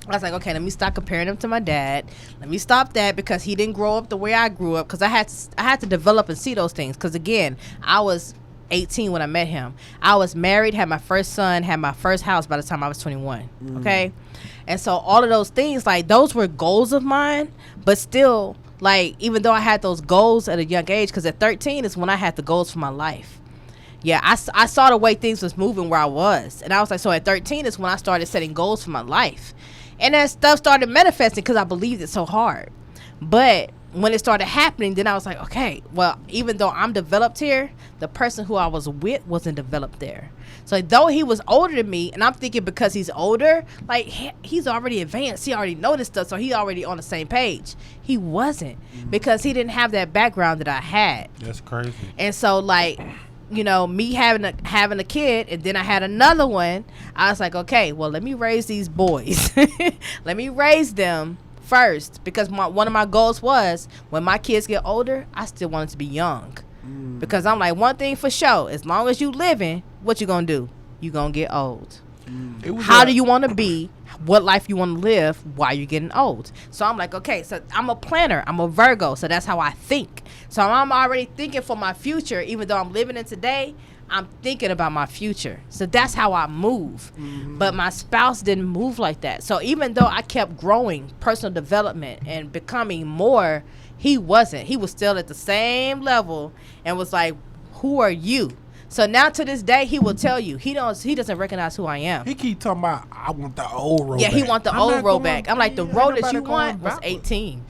I was like, okay, let me stop comparing him to my dad. Let me stop that because he didn't grow up the way I grew up. Because I had to develop and see those things. Because, again, I was 18 when I met him. I was married, had my first son, had my first house by the time I was 21. Okay? And so all of those things, like, those were goals of mine. But still, like, even though I had those goals at a young age, because at 13 is when I had the goals for my life. Yeah, I saw the way things was moving where I was. And I was like, so at 13 is when I started setting goals for my life. And that stuff started manifesting because I believed it so hard. But when it started happening, then I was like, okay, well, even though I'm developed here, the person who I was with wasn't developed there. So though he was older than me, and I'm thinking because he's older, like he's already advanced. He already know this stuff, so he already on the same page. He wasn't because he didn't have that background that I had. That's crazy. And so, like, you know, me having a kid, and then I had another one. I was like, okay, well, let me raise these boys. Let me raise them first, because one of my goals was when my kids get older, I still wanted to be young. Because I'm like, one thing for sure, as long as you living, what you gonna do? You gonna get old. How do you want to be? What life you want to live while you're getting old? So I'm like, okay, so I'm a planner. I'm a Virgo, so that's how I think. So I'm already thinking for my future. Even though I'm living in today, I'm thinking about my future. So that's how I move. But my spouse didn't move like that. So even though I kept growing, personal development and becoming more, he wasn't. He was still at the same level and was like, who are you? So now to this day, he will tell you he doesn't recognize who I am. He keep talking about, I want the old Ro Yeah, back. he want the I'm old not Ro going back. I'm like, the ain't Ro that nobody you going want was backwards. 18.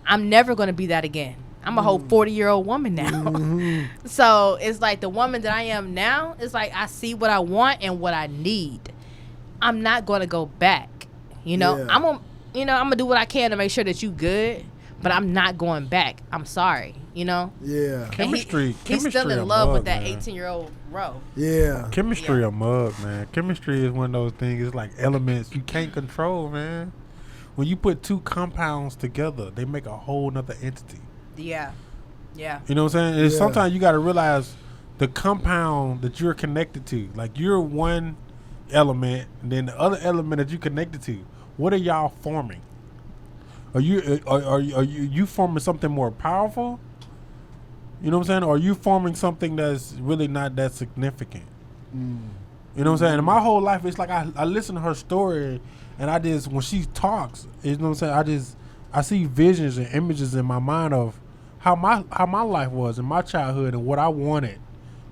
I'm never going to be that again. I'm a whole 40-year-old woman now. So it's like the woman that I am now is like, I see what I want and what I need. I'm not going to go back. You know, Yeah. I'm gonna do what I can to make sure that you good, but I'm not going back. I'm sorry. You know. Yeah. And Chemistry. he's still chemistry in a love mug, with that man. 18-year-old Ro. Yeah. Chemistry Yeah. a mug, man. Chemistry is one of those things. It's like elements you can't control, man. When you put two compounds together, they make a whole nother entity. Yeah. Yeah. You know what I'm saying? It's Yeah. sometimes you got to realize the compound that you're connected to. Like you're one element, and then the other element that you connected to. What are y'all forming? Are you forming something more powerful? You know what I'm saying? Or are you forming something that's really not that significant? You know what I'm saying? And my whole life, it's like I listen to her story, and I just, when she talks, you know what I'm saying? I see visions and images in my mind of how my life was in my childhood and what I wanted.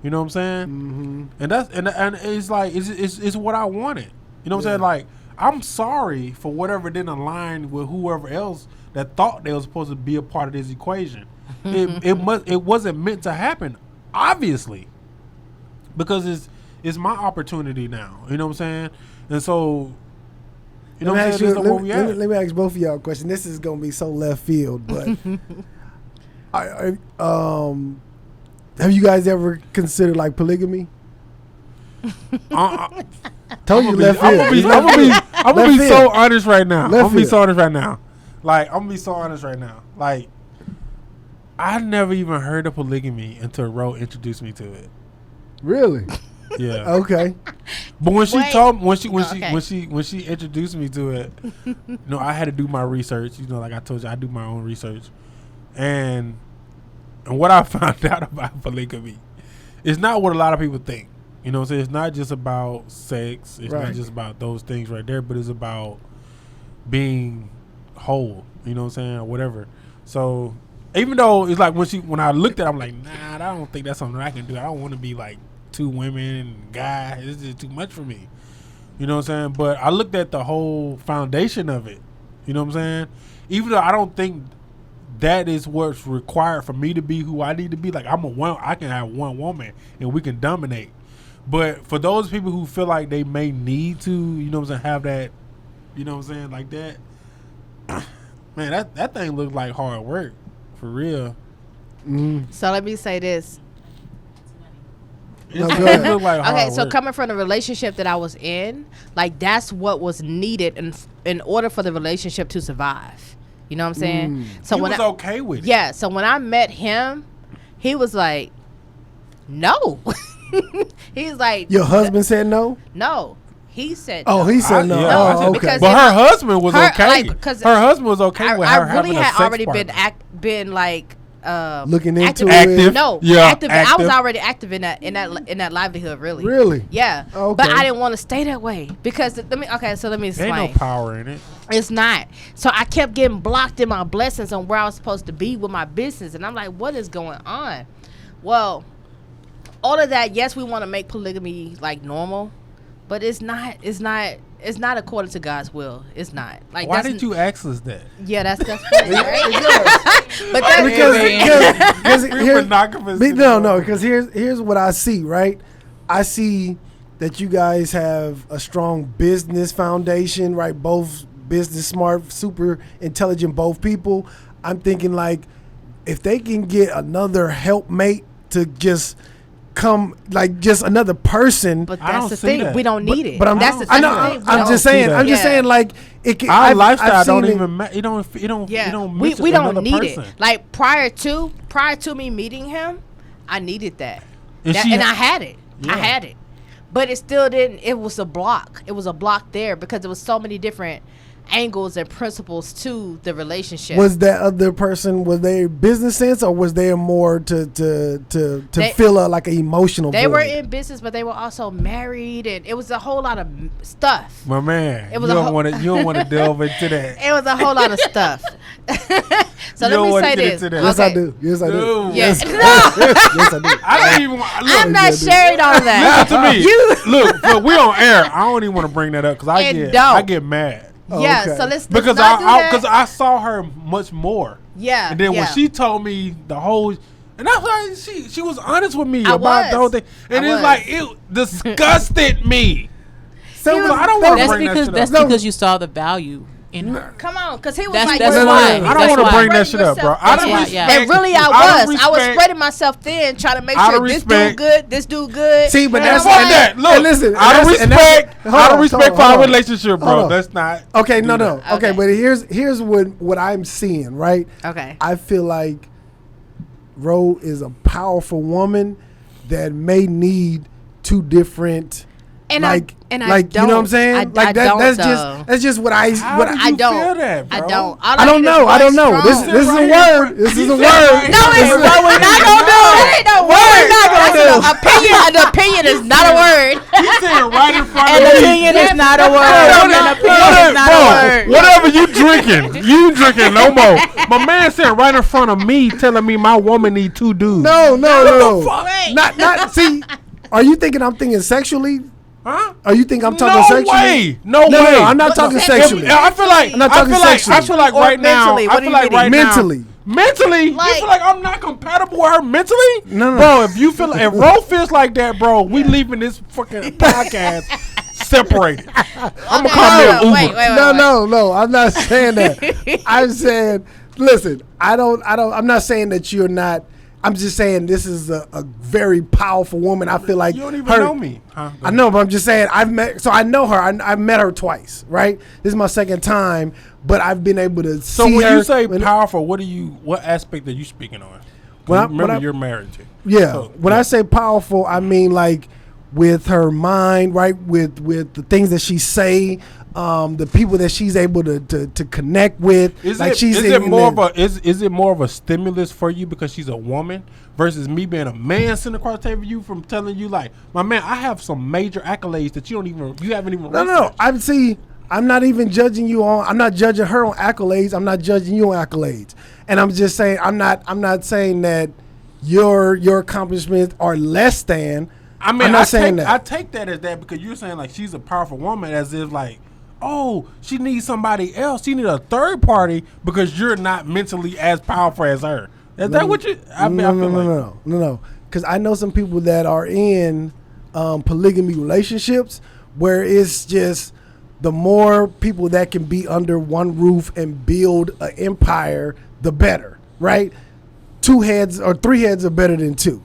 You know what I'm saying? And that's and it's like it's what I wanted. You know what I'm saying? Like, I'm sorry for whatever didn't align with whoever else that thought they was supposed to be a part of this equation. It wasn't meant to happen, obviously, because it's my opportunity now. You know what I'm saying? And so, you know Let what me I'm ask saying? you- This is where we let me- at. let me ask both of y'all a question. This is gonna be so left field, but have you guys ever considered like polygamy? Told you left field. I'm gonna Left be field. so honest right now. Left I'm gonna be field. so honest right now. Like, I'm gonna be so honest right now. Like, I never even heard of polygamy until Ro introduced me to it. Really? Yeah. Okay. But when she Wait. told Okay. when she introduced me to it, you know, I had to do my research. You know, like I told you, I do my own research, and what I found out about polygamy, it's not what a lot of people think. You know what I'm saying? It's not just about sex. It's Right. not just about those things right there, but it's about being whole. You know what I'm saying? Or whatever. So even though it's like when I looked at it, I'm like, nah, I don't think that's something I can do. I don't want to be like 2 women and guy. This is too much for me. You know what I'm saying? But I looked at the whole foundation of it. You know what I'm saying? Even though I don't think that is what's required for me to be who I need to be. Like, I can have one woman and we can dominate. But for those people who feel like they may need to, you know what I'm saying, have that, you know what I'm saying, like that, man, that thing looks like hard work. For real. So let me say this. No, It go ahead. look like hard Okay, so work. coming from the relationship that I was in, like that's what was needed in order for the relationship to survive. You know what I'm saying? So he when was I, okay with it. yeah, so when I met him, he was like, no. He's like, Your husband said no? no. He said, Oh, no. he said no. yeah, Oh, I okay. because- But her husband was Her- okay. like, 'cause her husband was okay with her I having really a had sex already partner. been like Looking into Active. it. No, Yeah, active. I was active. already active in that livelihood. Really. Really? Yeah. Oh, But okay. I didn't want to stay that way because let me There ain't explain. no power in it. It's not. So I kept getting blocked in my blessings on where I was supposed to be with my business, and I'm like, what is going on? Well, all of that. Yes, we want to make polygamy like normal, but it's not. It's not according to God's will. It's not. Like, Why that's, did you ask us that? Yeah, that's funny, right? But that's Because We're here- monogamous. no, because here's what I see, right? I see that you guys have a strong business foundation, right? Both business smart, super intelligent, both people. I'm thinking like if they can get another helpmate to just come, like just another person. But I that's don't the see thing. that. We don't need it. But I'm that's the I thing. know. We I'm don't- just saying. that. I'm just Yeah. saying like it can. Our I've lifestyle seen don't it- even. You don't. Yeah, You don't. we mention don't another need person. it. Like prior to me meeting him, I needed that, And and I had it. Yeah. I had it, but it still didn't. It was a block. It was a block there because there was so many different angles and principles to the relationship. Was that other person, was they business sense or was there more to They- fill a like an emotional they void? were in business, but they were also married, and it was a whole lot of stuff. My man, It was you a don't want to. You don't want to delve into that. It was a whole lot of stuff. So You let don't me wanna say get this. into that. Yes, I Okay. do. Yes, I do. No. Yeah. Yes, No. yes, I do. I don't even. I'm Look, not sharing all of that. listen to me. You. Look, we on air. I don't even want to bring that up because And I don't. get mad Oh, Yeah, okay. so let's because not do that. I saw her much more. Yeah, And then when yeah. she told me the whole, and that's why she was honest with me I about the whole was. thing, and I it's was. like it disgusted me. So, was- I don't want to That's bring because that that's shit up. because you saw the value in her. Come on, because he was That's- like, that's "Well, why. I don't That's want to why. bring that shit up, bro. Out of That's why, respect, yeah. And really, out of I was respect- spreading myself thin, trying to make Out sure of this dude respect- good, this dude good. See, but And that's I'm Fuck like, that. Look, And listen, out of and that's- respect, hold out of on, respect hold for our on. relationship, bro. Hold on. Let's not. okay, no, do no. that. Okay, Okay. but here's what I'm seeing, right? Okay. I feel like Ro is a powerful woman that may need two different And like I you know what I'm don't. saying? I like don't, that's though. just what I How what did I you don't. feel that, bro? I don't. I don't know. I don't know. This Sit is a right word. here. This is You a sit word. right No, here. it's what we're not gonna do. That ain't no word. We're not gonna do. An opinion is not a word. He's sitting right in front An of me. opinion is not a word. Bro, An opinion is not a word. whatever you drinking no more. My man sitting right in front of me telling me my woman need two dudes. No. Wait. Not see. Are you thinking I'm thinking sexually? Huh? Or you think I'm talking No sexually? way. No No, way. I'm not talking If- sexually. I feel like I'm not talking sexually. I feel like Or right now. mentally. I What feel do like you right mean? now. Mentally. Mentally, you Like- feel like I'm not compatible with her mentally? No. Bro, if you feel if Ro feels like that, bro, we leaving this fucking podcast separated. I'm gonna call me an Uber. No, I'm not saying that. I'm saying, listen, I'm not saying that you're not. I'm just saying this is a very powerful woman. I feel like You don't even her, know me. Huh? Go I know, but I'm just saying I know her. I've met her twice, right? This is my second time, but I've been able to So see when her. you say powerful, what aspect are you speaking on? Remember, you're married to. Yeah. So, When I say powerful, I mean like with her mind, right? With the things that she say, the people that she's able to connect with. Is like it more of a stimulus for you because she's a woman versus me being a man sitting across the table from you from telling you like, my man, I have some major accolades that you haven't even No. I'm not even judging you on. I'm not judging her on accolades. I'm not judging you on accolades. And I'm just saying I'm not saying that your accomplishments are less than. I mean, I'm not saying I that. take that as that because you're saying like she's a powerful woman, as if like, oh, she needs somebody else. She needs a third party because you're not mentally as powerful as her. Is that what you? I feel like. No. Because I know some people that are in polygamy relationships where it's just the more people that can be under one roof and build an empire, the better, right? 2 heads or 3 heads are better than 2.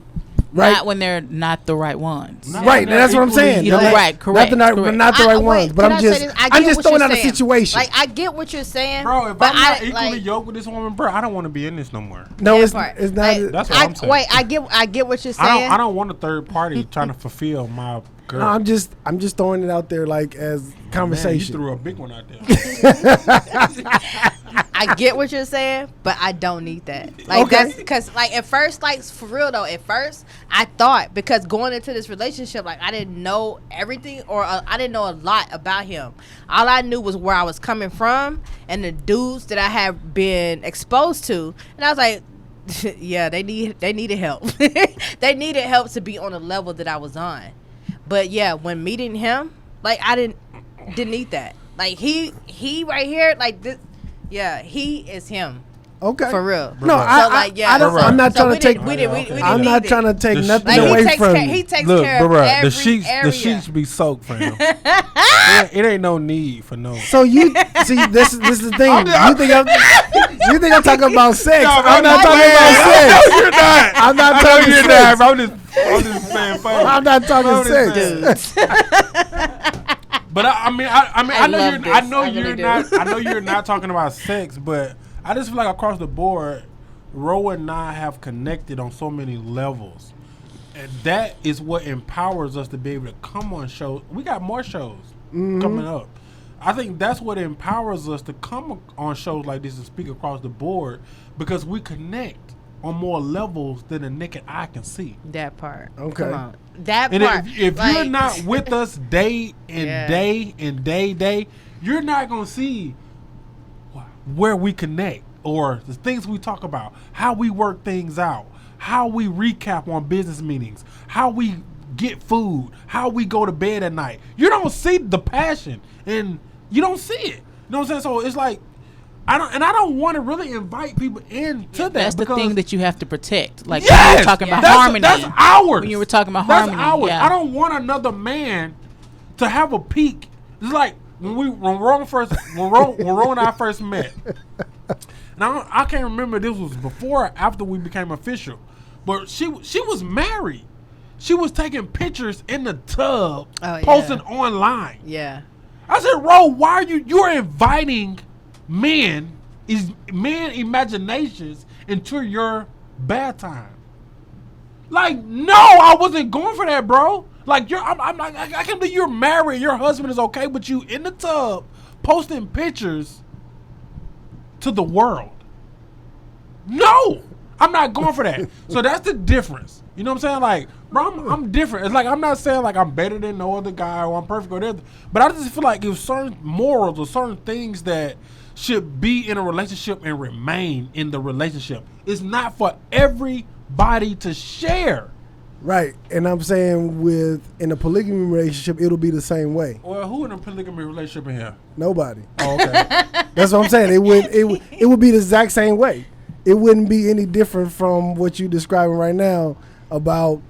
Right, Not when they're not the right ones. right. That's what I'm saying. Right, correct. Not the right ones. But I'm just throwing out a situation. Like I get what you're saying. Bro, if but I'm not equally yoked with this woman, bro, I don't want to be in this no more. No, it's part. not. That's what I'm saying. Wait, I get what you're saying. I don't want a third party trying to fulfill my girl. No, I'm just throwing it out there like as conversation. Man, you threw a big one out there. I get what you're saying, but I don't need that. Like that's because like at first, like for real though, at first I thought because going into this relationship, like I didn't know everything or I didn't know a lot about him. All I knew was where I was coming from and the dudes that I have been exposed to, and I was like, yeah, they needed help. They needed help to be on the level that I was on. But yeah, when meeting him, like I didn't need that. Like he right here, like this. Yeah, he is him. Okay. For real. No, I'm not trying to take. I'm not trying to take nothing like, away from you. He takes care of every area. The sheets be soaked, fam. it ain't no need for no. So you see, this is the thing. You think I'm talking about sex? No, I'm not talking about sex. No, you're not. I'm not talking sex. I'm just saying funny. I'm not talking sex. But I know you're not talking about sex, but I just feel like across the board, Ro and I have connected on so many levels, and that is what empowers us to be able to come on shows. We got more shows coming up. I think that's what empowers us to come on shows like this and speak across the board because we connect on more levels than the naked eye can see. That part. Okay. Come on. That and part. If like, you're not with us day and day, you're not going to see where we connect or the things we talk about, how we work things out, how we recap on business meetings, how we get food, how we go to bed at night. You don't see the passion and you don't see it. You know what I'm saying? So it's like, I don't want to really invite people into that. That's the thing that you have to protect. Like yes, when you were talking about harmony. That's ours. When you were talking about that's harmony. Ours. Yeah. I don't want another man to have a peak. It's like when Ro and I first met. Now I can't remember if this was before or after we became official, but she was married. She was taking pictures in the tub, posting online. Yeah. I said, Ro, why are you're inviting men imaginations into your bad time? Like, no, I wasn't going for that, bro. Like, I can't believe you're married. Your husband is okay with you in the tub posting pictures to the world. No, I'm not going for that. So that's the difference. You know what I'm saying? Like, bro, I'm different. It's like I'm not saying like I'm better than no other guy or I'm perfect or whatever. But I just feel like there's certain morals or certain things that should be in a relationship and remain in the relationship. It's not for everybody to share. Right, and I'm saying in a polygamy relationship, it'll be the same way. Well, who in a polygamy relationship in here? Nobody. Oh, okay. That's what I'm saying. It would be the exact same way. it wouldn't be any different from what you're describing right now about,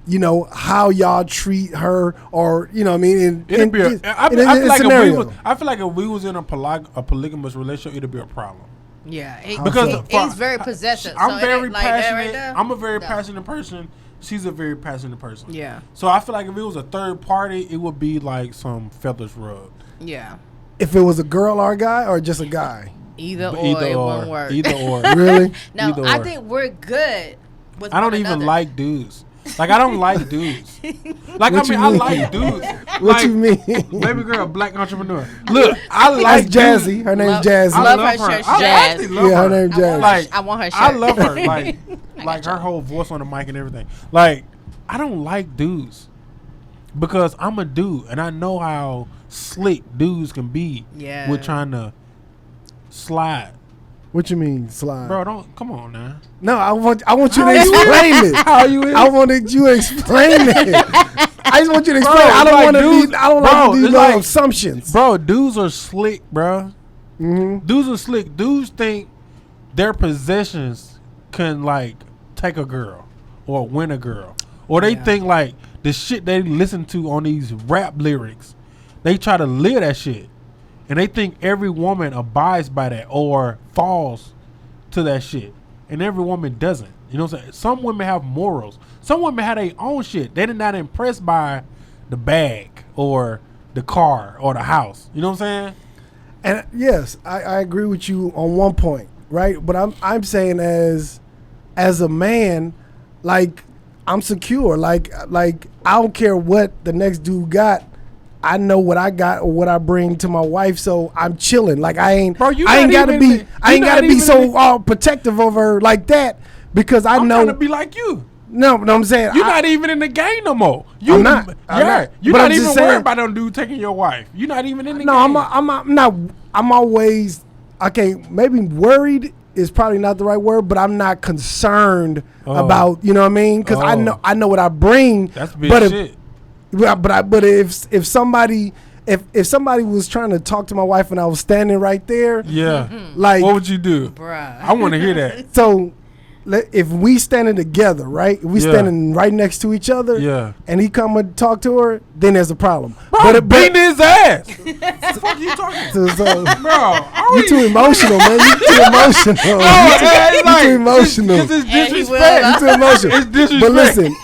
you know, how y'all treat her, or you know what I mean. I feel like if we was in a polygamous relationship, it'd be a problem. Yeah, because he's very possessive. I'm so very like passionate. Right I'm a very passionate person. She's a very passionate person. Yeah. So I feel like if it was a third party, it would be like some feathers rubbed. Yeah. If it was a girl or a guy, or just a guy. Either or. One word. Either or. Really? No, either I or. think we're good. With I don't one even another. like dudes. Like I don't like dudes. Like What I you mean? like dudes. What Like, you mean? Baby girl, black entrepreneur. Look, I like That's Jazzy. dudes. Her name's Love- Jazzy. I Love love her her. shirt, I Jazz. actually love Yeah, her her. name's Jazzy. Like I want her shirt. I love her. Like her whole voice on the mic and everything. Like I don't like dudes because I'm a dude and I know how slick dudes can be. Yeah. With trying to slide. What you mean, slide? Bro, don't come on now. No, I want you How to you explain it. How you is? I wanted you to explain it. I just want you to explain. Bro, I don't like want to dudes- be. I don't bro, like to do it's no like- assumptions. Bro, dudes are slick, bro. Mm-hmm. Dudes are slick. Dudes think their possessions can like take a girl or win a girl, or they think like the shit they listen to on these rap lyrics, they try to live that shit, and they think every woman abides by that or falls to that shit, and every woman doesn't. You know what I'm saying? Some women have morals. Some women have their own shit. They're not impressed by the bag or the car or the house. You know what I'm saying? And yes, I agree with you on one point, right? But I'm saying as a man, like I'm secure. Like I don't care what the next dude got. I know what I got or what I bring to my wife, so I'm chilling. Like I ain't gotta be so protective of her like that because I I'm know. trying to be like you. No, I'm saying You're not even in the game no more. I'm not. You're But not I'm just even saying- worried about them dude taking your wife. You're not even in the No, game. I'm not. I'm always okay. Maybe worried is probably not the right word, but I'm not concerned about. You know what I mean? Because I know what I bring. That's big shit. But if somebody was trying to talk to my wife and I was standing right there, Yeah. like What would you do? Bruh. I want to hear that. so. If we standing together, right? If we standing right next to each other, Yeah. and he come and talk to her, then there's a problem. Bro, beating his ass. What the fuck are you talking? So, Bro, you too emotional, man. You too emotional. You too emotional. Because it's And he will, disrespect. You too emotional. It's disrespect. But listen,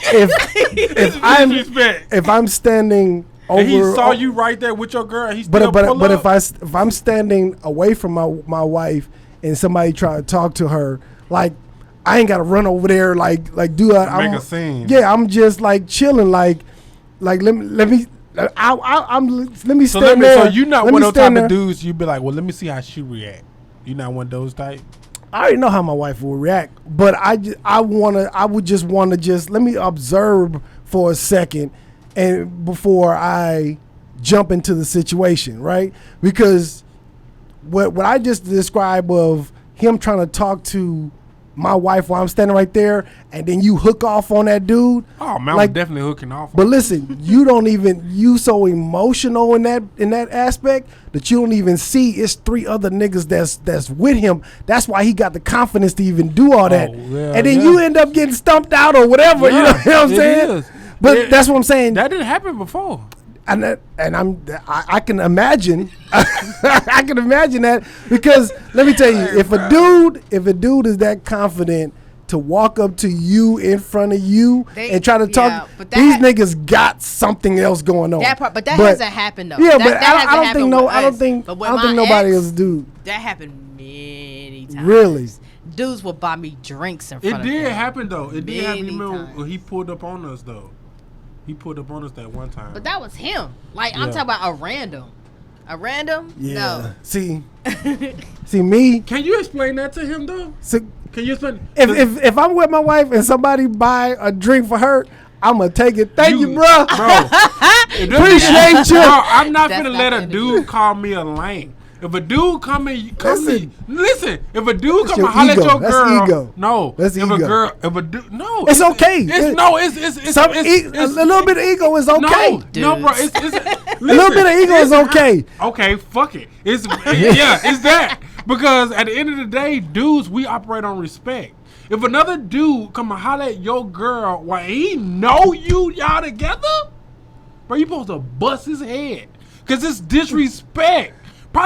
Disrespect. if I'm standing over, And he saw you right there with your girl. He still but pull if up. I'm standing away from my wife and somebody try to talk to her, like I ain't gotta run over there like do Make a scene. Yeah, I'm just like chilling, like let me. Let me stand there. So you not Let one me of those type stand of there. dudes. You be like, well, let me see how she react. You not one of those type. I already know how my wife will react, but I would just want to let me observe for a second, and before I jump into the situation, right? Because what I just described of him trying to talk to my wife while I'm standing right there, and then you hook off on that dude. Oh man, like, I'm definitely hooking off. But listen, you so emotional in that aspect that you don't even see it's 3 other niggas that's with him. That's why he got the confidence to even do all that. And then you end up getting stumped out or whatever. Yeah, you know what I'm it saying? is. But that's what I'm saying. That didn't happen before. I can imagine. I can imagine that because let me tell you, if a dude is that confident to walk up to you in front of you and try to talk, but these niggas got something else going on. That part, but that hasn't happened though. Yeah, that, but that I don't think nobody else do. That happened many times. Really? Dudes will buy me drinks in It front of did them. happen though. It did happen. You Many remember times. when he pulled up on us though? He pulled up on us that one time. But that was him. Like I'm Yeah. talking about a random. A random? Yeah. No. See me. Can you explain that to him though? So, Can you explain? if I'm with my wife and somebody buy a drink for her, I'm gonna take it. Thank you, bro. Appreciate you. Bro, I'm not That's gonna not let a gonna dude call me a lame. If a dude come and Listen. If a dude come your and holler at ego. your That's girl, ego. no. That's if ego. a girl, if a dude, no. It's okay. A little bit of ego is okay. No, bro. It's A little bit of ego is okay. Okay, fuck it. It's that. Because at the end of the day, dudes, we operate on respect. If another dude come and holler at your girl while he know y'all together, bro, you supposed to bust his head. Because it's disrespect.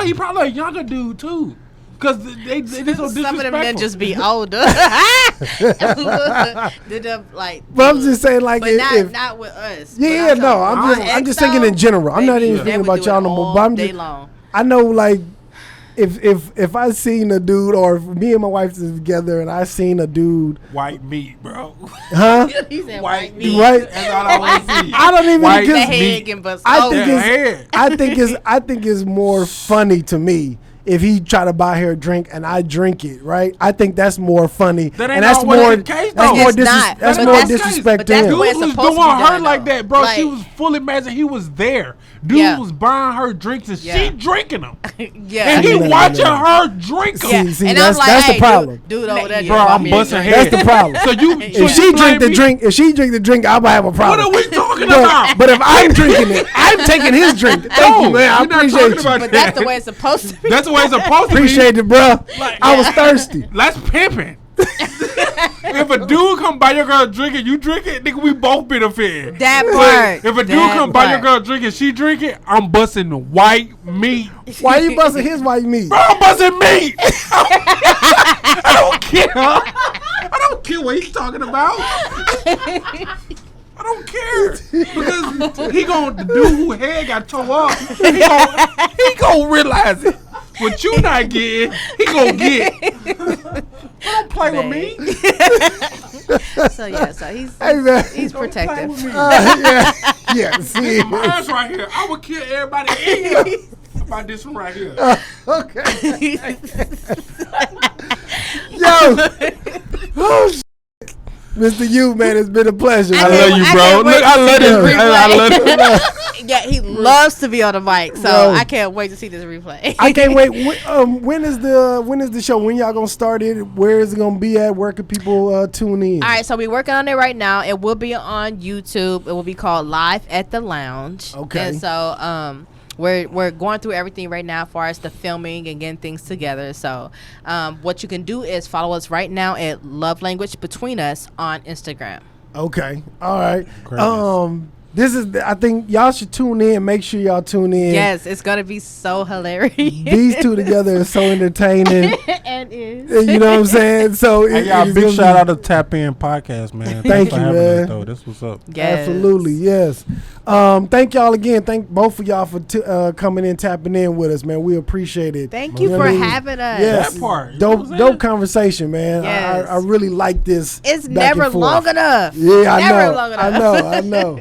He probably a younger dude, too. Because they so disrespectful. Some of them then just be older. But I'm just saying, like, but not with us. Yeah, no, I'm just thinking in general. I'm not even thinking about y'all no more. But I'm just, I know, like, if I seen a dude, or if me and my wife is together and I seen a dude, white meat, bro. Huh? He said white meat. Right? That's all I always see. I don't even White because meat. I think it's more funny to me if he try to buy her a drink and I drink it, right? I think that's more funny. That ain't and that's always more the case, that's though. more, It's not. that's But more that's disrespect but to that's him. the way Dude it's was supposed doing to be her done, like though. that, bro. Like- She was fully imagining he was there. Dude Yeah. was buying her drinks and she Yeah. drinking them. Yeah. And he No. watching her drink them. Yeah. See, and that's- I'm like, that's the hey, problem. Dude over there, Bro, just bought I'm me a busting drink. That's the problem. So you, If she drink the drink, I might have a problem. What are we talking But, about? but if I'm drinking it, I'm taking his drink. Thank you, man. I we're not appreciate talking you. about But that's the way it's supposed to be. That's the way it's supposed to be. Appreciate it, bro. Like, I was thirsty. That's pimping. If a dude come buy your girl a drink and you drink it, nigga, we both benefiting. That But part. if a dude That come buy your part. girl a drink and she drink it, I'm busting white meat. Why you busting his white meat? Bro, I'm busting meat. I don't care. I don't care what he's talking about. I don't care because the dude who head got tore up. He gon' realize it. What you not getting, he gon' get. Don't play with me. So Hey, man. he's protective. Yeah. See, Mine's right here. I would kill everybody in here. About this one right here. okay. Yo. Oh, shit. Mr. U, man, it's been a pleasure. I love you, bro. Look, I love this. I love this. Yeah, he loves to be on the mic, so Yo. I can't wait to see this replay. I can't wait. When is the show? When y'all gonna start it? Where is it gonna be at? Where can people tune in? All right, so we're working on it right now. It will be on YouTube. It will be called Live at the Lounge. Okay. And so we're going through everything right now as far as the filming and getting things together. So what you can do is follow us right now at Love Language Between Us on Instagram. Okay. All right. Great. I think y'all should tune in. Make sure y'all tune in. Yes, it's gonna be so hilarious. These two together is so entertaining. And is. You know what I'm saying? So Hey, y'all, big shout out to Tap In Podcast, man. Thank Thanks for you, having man. us, though. This was up. Yes. Absolutely, yes. Thank y'all again. Thank both of y'all for coming in, tapping in with us, man. We appreciate it. Thank you know for what I mean? having us. Yes. That part, you know what I'm saying? Dope conversation, man. Yes. I really like this. It's back and never forth. long enough. Yeah, I Never know. long enough. I know.